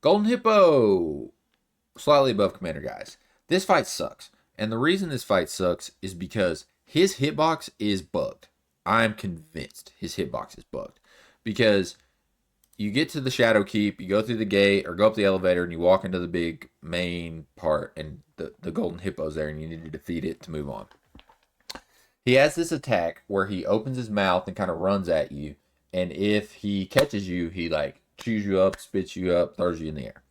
Golden Hippo, slightly above Commander Guys. This fight sucks. And the reason this fight sucks is because his hitbox is bugged. I'm convinced his hitbox is bugged. Because you get to the Shadow Keep, you go through the gate or go up the elevator and you walk into the big main part and the golden hippo's there and you need to defeat it to move on. He has this attack where he opens his mouth and kind of runs at you. And if he catches you, he like chews you up, spits you up, throws you in the air.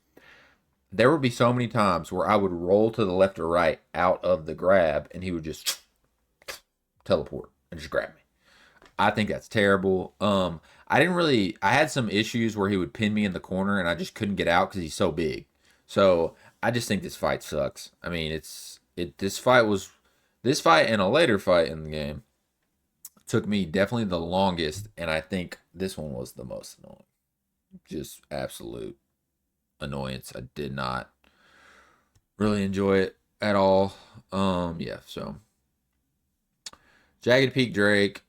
There would be so many times where I would roll to the left or right out of the grab and he would just teleport and just grab me. I think that's terrible. I had some issues where he would pin me in the corner and I just couldn't get out because he's so big. So I just think this fight sucks. I mean, this fight and a later fight in the game took me definitely the longest, and I think this one was the most annoying. Just absolute annoyance. I did not really enjoy it at all. Yeah, so Jagged Peak Drake.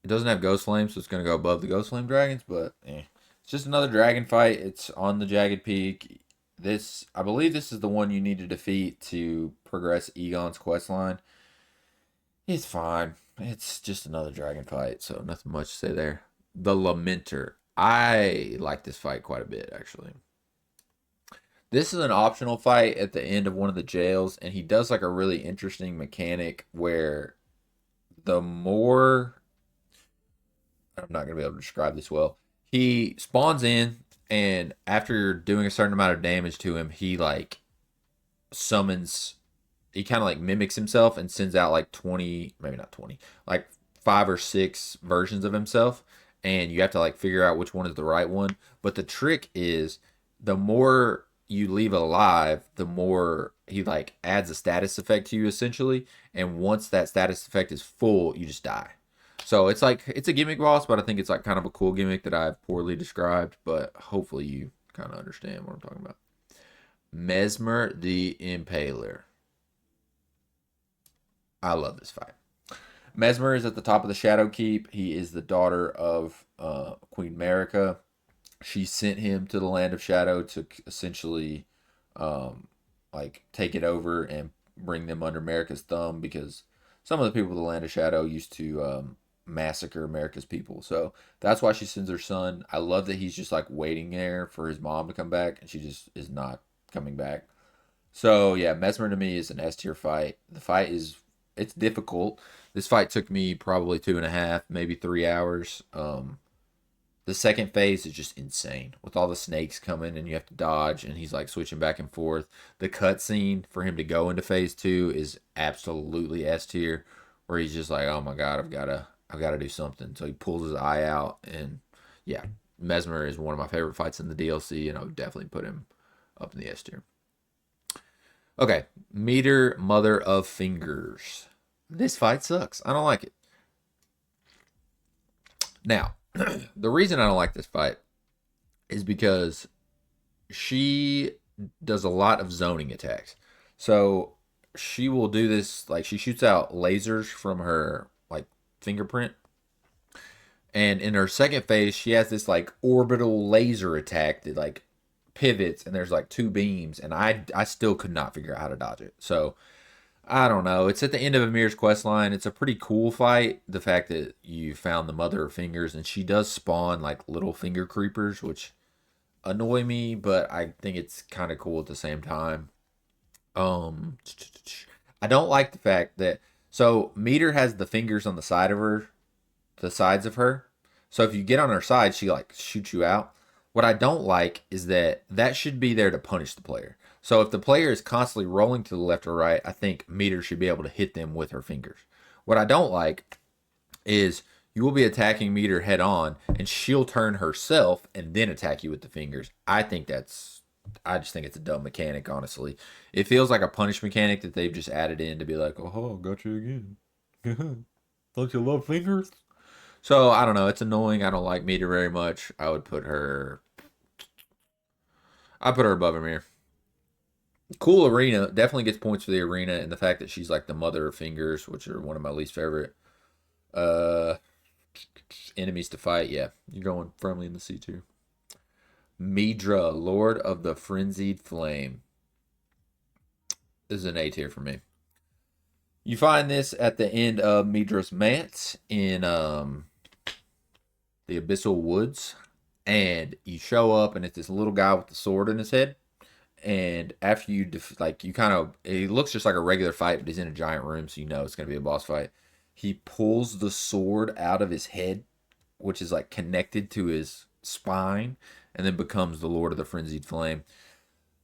It doesn't have Ghost Flame, so it's gonna go above the Ghost Flame Dragons, but it's just another dragon fight. It's on the Jagged Peak. I believe this is the one you need to defeat to progress Egon's quest line. It's fine. It's just another dragon fight, so nothing much to say there. The Lamenter. I like this fight quite a bit, actually. This is an optional fight at the end of one of the jails, and he does like a really interesting mechanic where the more I'm not gonna be able to describe this well. He spawns in, and after doing a certain amount of damage to him, he like summons. He kind of like mimics himself and sends out like 20, maybe not 20, like 5 or 6 versions of himself, and you have to like figure out which one is the right one. But the trick is, the more you leave alive, the more he like adds a status effect to you essentially, and once that status effect is full, you just die. So it's a gimmick boss, but I think it's like kind of a cool gimmick that I've poorly described, but hopefully you kind of understand what I'm talking about. Mesmer the Impaler. I love this fight. Mesmer is at the top of the Shadow Keep. He is the daughter of Queen Marika. She sent him to the Land of Shadow to essentially like take it over and bring them under Marika's thumb, because some of the people of the Land of Shadow used to massacre America's people. So that's why she sends her son. I love that he's just like waiting there for his mom to come back, and she just is not coming back. So yeah, Mesmer to me is an S tier fight. The fight is it's difficult. This fight took me probably 2.5, maybe 3 hours. The second phase is just insane with all the snakes coming and you have to dodge, and he's like switching back and forth. The cutscene for him to go into phase 2 is absolutely S tier, where he's just like, oh my god, I've gotta do something. So he pulls his eye out, and yeah, Mesmer is one of my favorite fights in the DLC, and I would definitely put him up in the S tier. Okay, Meter Mother of Fingers. This fight sucks. I don't like it. Now, the reason I don't like this fight is because she does a lot of zoning attacks. So she will do this, like she shoots out lasers from her like fingerprint. And in her second phase, she has this like orbital laser attack that like pivots and there's like two beams, and I still could not figure out how to dodge it. So I don't know. It's at the end of Amir's quest line. It's a pretty cool fight. The fact that you found the Mother of Fingers, and she does spawn like little finger creepers, which annoy me, but I think it's kind of cool at the same time. Um, I don't like the fact that so Meter has the fingers on the side of her, the sides of her. So if you get on her side, she like shoots you out. What I don't like is that that should be there to punish the player. So if the player is constantly rolling to the left or right, I think Meter should be able to hit them with her fingers. What I don't like is you will be attacking Meter head on and she'll turn herself and then attack you with the fingers. I just think it's a dumb mechanic, honestly. It feels like a punish mechanic that they've just added in to be like, oh, got you again. Don't you love fingers? So I don't know. It's annoying. I don't like Meter very much. I put her above him here. Cool arena. Definitely gets points for the arena and the fact that she's like the mother of fingers, which are one of my least favorite uh enemies to fight. Yeah, you're going firmly in the C tier. Midra, Lord of the Frenzied Flame. This is an A tier for me. You find this at the end of Midra's Manse in the Abyssal Woods, and you show up, and it's this little guy with the sword in his head. And after you like, you kind of it looks just like a regular fight, but he's in a giant room, so you know it's gonna be a boss fight. He pulls the sword out of his head, which is like connected to his spine, and then becomes the Lord of the Frenzied Flame.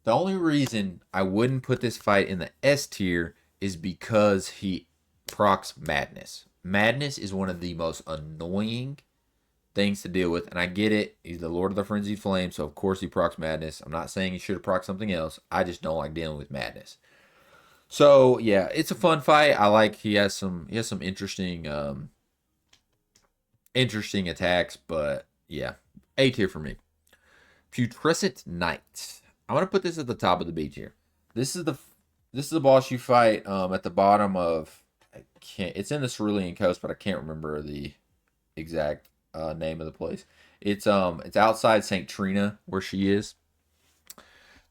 The only reason I wouldn't put this fight in the S tier is because he procs Madness. Madness is one of the most annoying things to deal with, and I get it. He's the Lord of the Frenzied Flame, so of course he procs Madness. I'm not saying he should have proc something else. I just don't like dealing with Madness. So yeah, it's a fun fight. I like he has some interesting attacks, but yeah, A tier for me. Putrescent Knight. I'm gonna put this at the top of the B tier. This is the this is the boss you fight at the bottom of I can't. It's in the Cerulean Coast, but I can't remember the exact name of the place. It's outside Saint Trina where she is.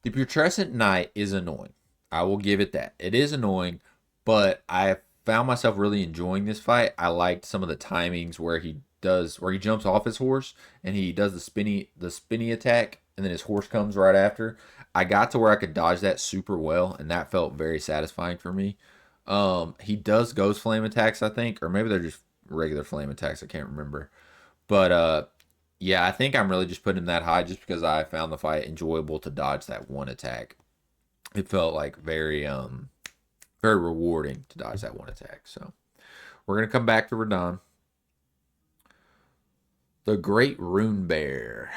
The Putrescent Knight is annoying. I will give it that. It is annoying, but I found myself really enjoying this fight. I liked some of the timings where he jumps off his horse and he does the spinny attack and then his horse comes right after. I got to where I could dodge that super well and that felt very satisfying for me. He does ghost flame attacks, I think, or maybe they're just regular flame attacks, I can't remember. But yeah, I think I'm really just putting him that high just because I found the fight enjoyable to dodge that one attack. It felt like very rewarding to dodge that one attack. So we're gonna come back to Radon. The Great Rune Bear.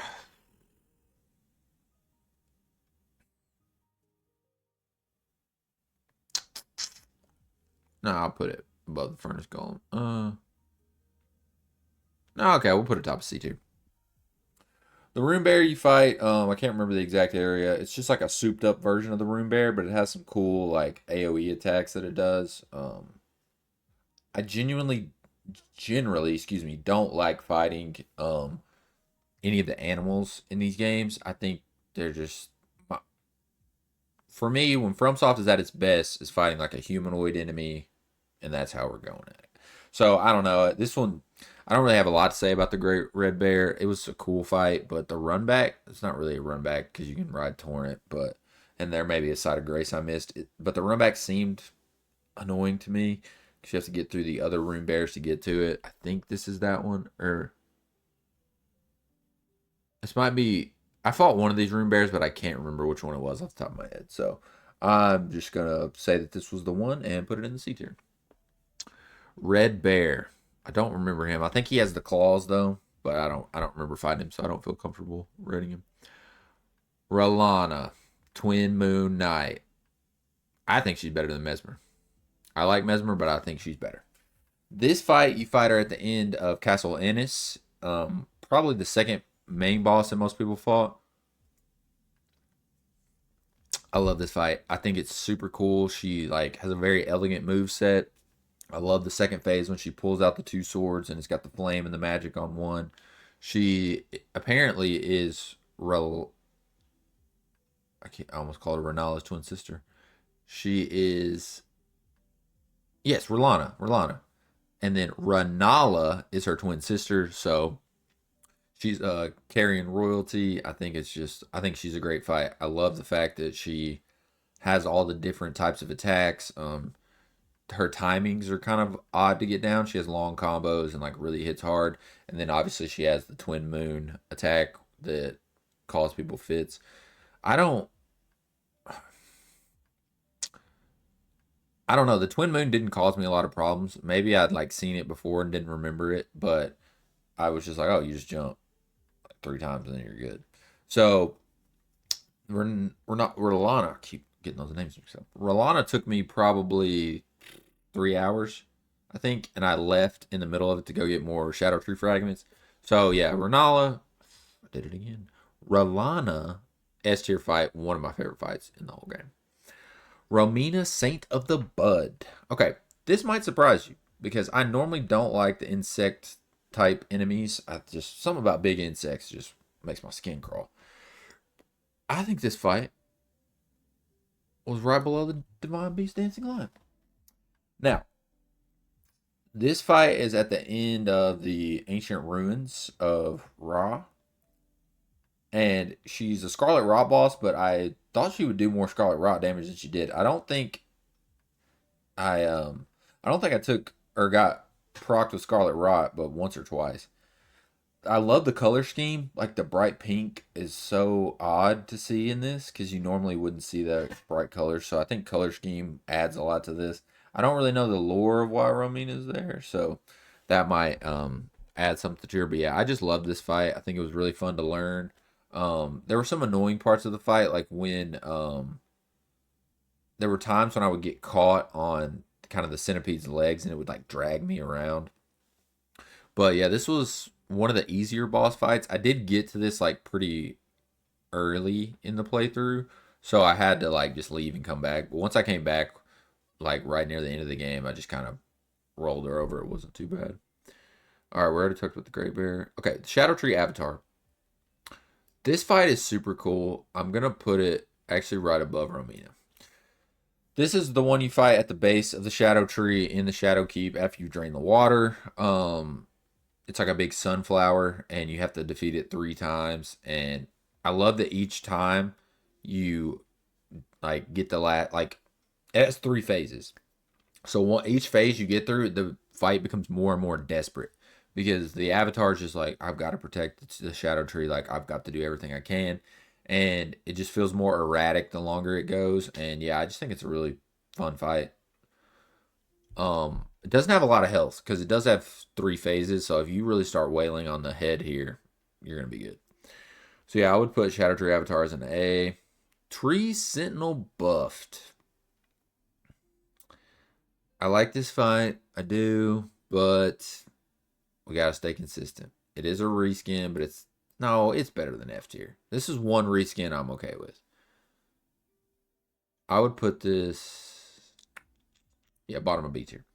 No, I'll put it above the Furnace Golem. No, okay, we'll put it top of C2. The Rune Bear you fight, I can't remember the exact area. It's just like a souped up version of the Rune Bear, but it has some cool like AoE attacks that it does. I generally, excuse me, don't like fighting any of the animals in these games. I think they're just for me when FromSoft is at its best is fighting like a humanoid enemy, and that's how we're going at it. So I don't know. This one, I don't really have a lot to say about the Great Red Bear. It was a cool fight, but the run back, it's not really a run back because you can ride Torrent, but and there may be a side of grace I missed. But the run back seemed annoying to me because you have to get through the other Rune Bears to get to it. I think this is that one, or this might be. I fought one of these Rune Bears, but I can't remember which one it was off the top of my head. So I'm just gonna say that this was the one and put it in the C tier. Red Bear. I don't remember him. I think he has the claws though, but I don't remember fighting him, so I don't feel comfortable rating him. Rolana, Twin Moon Knight. I think she's better than Mesmer. I like Mesmer, but I think she's better. This fight, you fight her at the end of Castle Ennis. Probably the second main boss that most people fought. I love this fight. I think it's super cool. She like has a very elegant move set. I love the second phase when she pulls out the two swords and it's got the flame and the magic on one. She apparently is I almost called her Renala's twin sister. She is, yes, Rolana. And then Renala is her twin sister. So she's carrying royalty. I think she's a great fight. I love the fact that she has all the different types of attacks. Her timings are kind of odd to get down. She has long combos and like really hits hard. And then obviously she has the twin moon attack that cause people fits. I don't I don't know. The twin moon didn't cause me a lot of problems. Maybe I'd like seen it before and didn't remember it, but I was just like, oh, you just jump like 3 times and then you're good. So we're not Rolana. I keep getting those names mixed up. Rolana took me probably 3 hours, I think, and I left in the middle of it to go get more Shadow Tree fragments. So yeah, Renala, I did it again. Rolana S tier fight, one of my favorite fights in the whole game. Romina, Saint of the Bud. Okay, this might surprise you because I normally don't like the insect type enemies. I just something about big insects just makes my skin crawl. I think this fight was right below the Divine Beast Dancing Lion. Now, this fight is at the end of the ancient ruins of Ra. And she's a Scarlet Rot boss, but I thought she would do more Scarlet Rot damage than she did. I um I don't think I took or got procced with Scarlet Rot, but once or twice. I love the color scheme. Like the bright pink is so odd to see in this because you normally wouldn't see that bright colors. So I think color scheme adds a lot to this. I don't really know the lore of why Romina is there, so that might add something to it. But yeah, I just love this fight. I think it was really fun to learn. There were some annoying parts of the fight, like when there were times when I would get caught on kind of the centipede's legs and it would like drag me around. But yeah, this was one of the easier boss fights. I did get to this like pretty early in the playthrough, so I had to like just leave and come back. But once I came back, like right near the end of the game, I just kind of rolled her over. It wasn't too bad. All right, we're already talked about the Great Bear. Okay, the Shadow Tree Avatar. This fight is super cool. I'm gonna put it actually right above Romina. This is the one you fight at the base of the Shadow Tree in the Shadow Keep after you drain the water. It's like a big sunflower, and you have to defeat it 3 times. And I love that each time you like get the like it has 3 phases. So each phase you get through, the fight becomes more and more desperate because the avatar is just like, I've got to protect the Shadow Tree. Like I've got to do everything I can, and it just feels more erratic the longer it goes. And yeah, I just think it's a really fun fight. It doesn't have a lot of health because it does have 3 phases. So if you really start wailing on the head here, you're gonna be good. So yeah, I would put Shadow Tree Avatar as an A. Tree Sentinel buffed. I like this fight, I do, but we gotta stay consistent. It is a reskin, but it's better than F tier. This is one reskin I'm okay with. I would put this, yeah, bottom of B tier.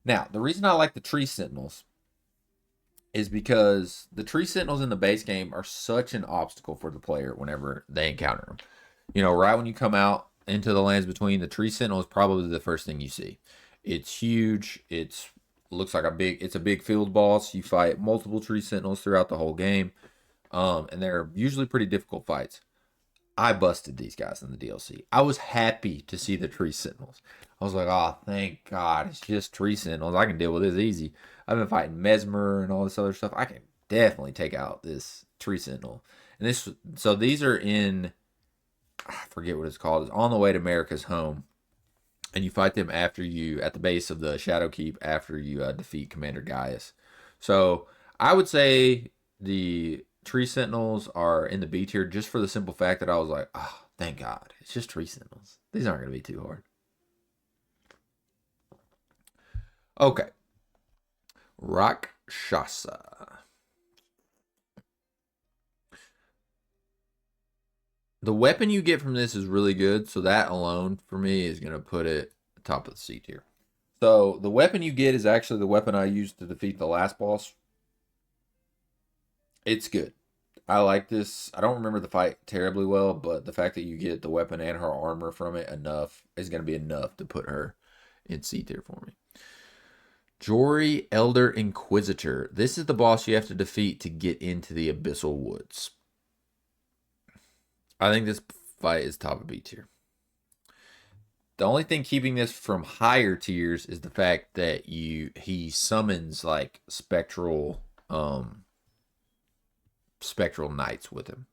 Now, the reason I like the Tree Sentinels is because the Tree Sentinels in the base game are such an obstacle for the player whenever they encounter them. You know, right when you come out into the lands between, the Tree Sentinel is probably the first thing you see. It's huge. It's looks like it's a big field boss. You fight multiple Tree Sentinels throughout the whole game, and they're usually pretty difficult fights. I busted these guys in the DLC. I was happy to see the Tree Sentinels. I was like, oh, thank God, it's just Tree Sentinels. I can deal with this easy. I've been fighting Mesmer and all this other stuff. I can definitely take out this Tree Sentinel. And so these are in, I forget what it's called. It's on the way to America's Home. And you fight them at the base of the Shadow Keep after you defeat Commander Gaius. So I would say the Tree Sentinels are in the B tier just for the simple fact that I was like, oh, thank God. It's just Tree Sentinels. These aren't going to be too hard. Okay. Rakshasa. The weapon you get from this is really good, so that alone for me is going to put it top of the C tier. So the weapon you get is actually the weapon I used to defeat the last boss. It's good. I like this. I don't remember the fight terribly well, but the fact that you get the weapon and her armor from it enough is going to be enough to put her in C tier for me. Jory Elder Inquisitor. This is the boss you have to defeat to get into the Abyssal Woods. I think this fight is top of B tier. The only thing keeping this from higher tiers is the fact that he summons like spectral knights with him.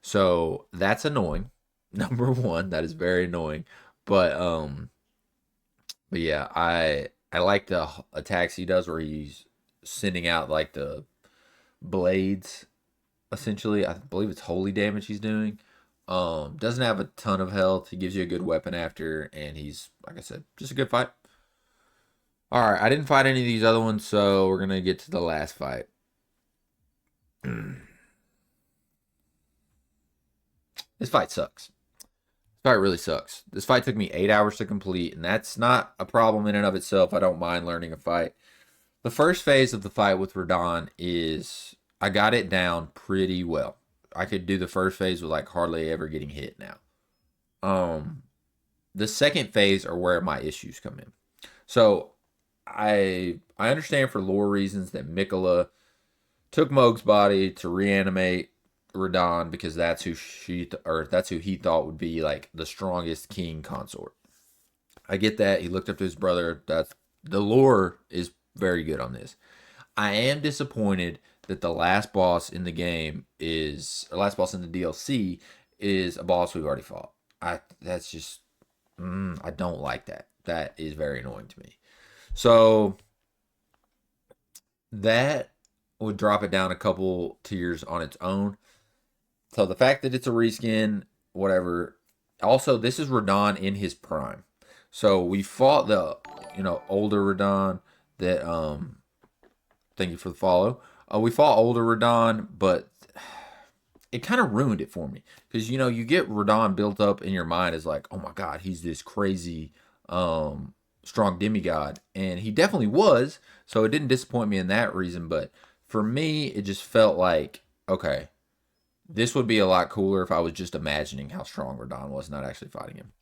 So that's annoying. Number one, that is very annoying. But yeah, I like the attacks he does where he's sending out like the blades essentially. I believe it's holy damage he's doing. Doesn't have a ton of health. He gives you a good weapon after, and he's, like I said, just a good fight. All right, I didn't fight any of these other ones, so we're gonna get to the last fight. This fight sucks. This fight really sucks. This fight took me 8 hours to complete, and that's not a problem in and of itself. I don't mind learning a fight. The first phase of the fight with Radahn is I got it down pretty well. I could do the first phase with like hardly ever getting hit now. The second phase are where my issues come in. So I understand for lore reasons that Mikola took Moog's body to reanimate Radahn because that's who that's who he thought would be like the strongest king consort. I get that. He looked up to his brother. That's the lore is very good on this. I am disappointed that the last boss in the game last boss in the DLC is a boss we've already fought. That's just I don't like that. That is very annoying to me. So that would drop it down a couple tiers on its own. So the fact that it's a reskin, whatever. Also, this is Radahn in his prime. So we fought the older Radahn that thank you for the follow. We fought older Radahn, but it kind of ruined it for me because you get Radahn built up in your mind as like, oh my god, he's this crazy strong demigod, and he definitely was. So it didn't disappoint me in that reason, but for me, it just felt like, okay, this would be a lot cooler if I was just imagining how strong Radahn was, not actually fighting him.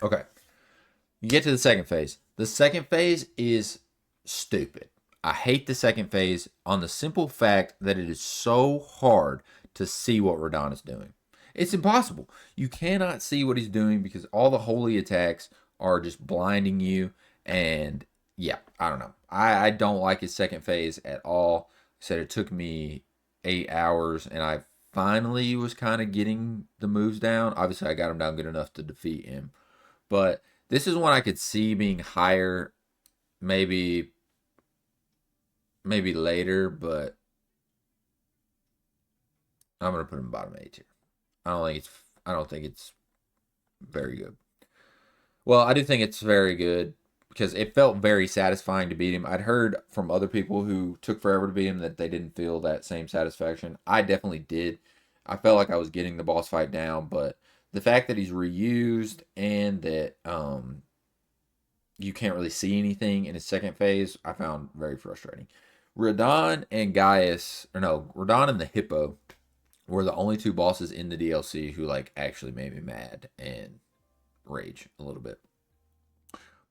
Okay, you get to the second phase. The second phase is stupid. I hate the second phase on the simple fact that it is so hard to see what Radahn is doing. It's impossible. You cannot see what he's doing because all the holy attacks are just blinding you. And yeah, I don't know. I don't like his second phase at all. I said it took me 8 hours, and I finally was kind of getting the moves down. Obviously, I got him down good enough to defeat him. But this is one I could see being higher, maybe later, but I'm gonna put him bottom 8 here. I don't think it's very good. Well, I do think it's very good because it felt very satisfying to beat him. I'd heard from other people who took forever to beat him that they didn't feel that same satisfaction. I definitely did. I felt like I was getting the boss fight down, but the fact that he's reused and that you can't really see anything in his second phase, I found very frustrating. Radahn and Radahn and the Hippo were the only two bosses in the DLC who like actually made me mad and rage a little bit.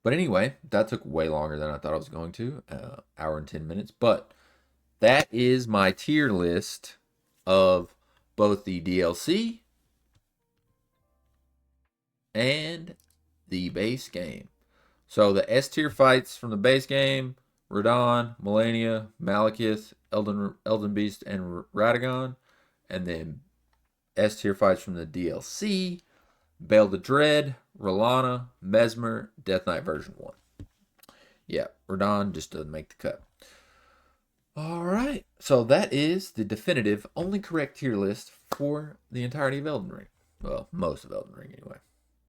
But anyway, that took way longer than I thought I was going to, hour and 10 minutes. But that is my tier list of both the DLC and the base game. So the S tier fights from the base game: Radahn, Melania, Malekith, Elden Beast, and Radagon. And then S tier fights from the DLC: Bale the Dread, R'Lana, Mesmer, Death Knight version 1. Yeah, Radahn just doesn't make the cut. Alright, so that is the definitive, only correct tier list for the entirety of Elden Ring. Well, most of Elden Ring, anyway.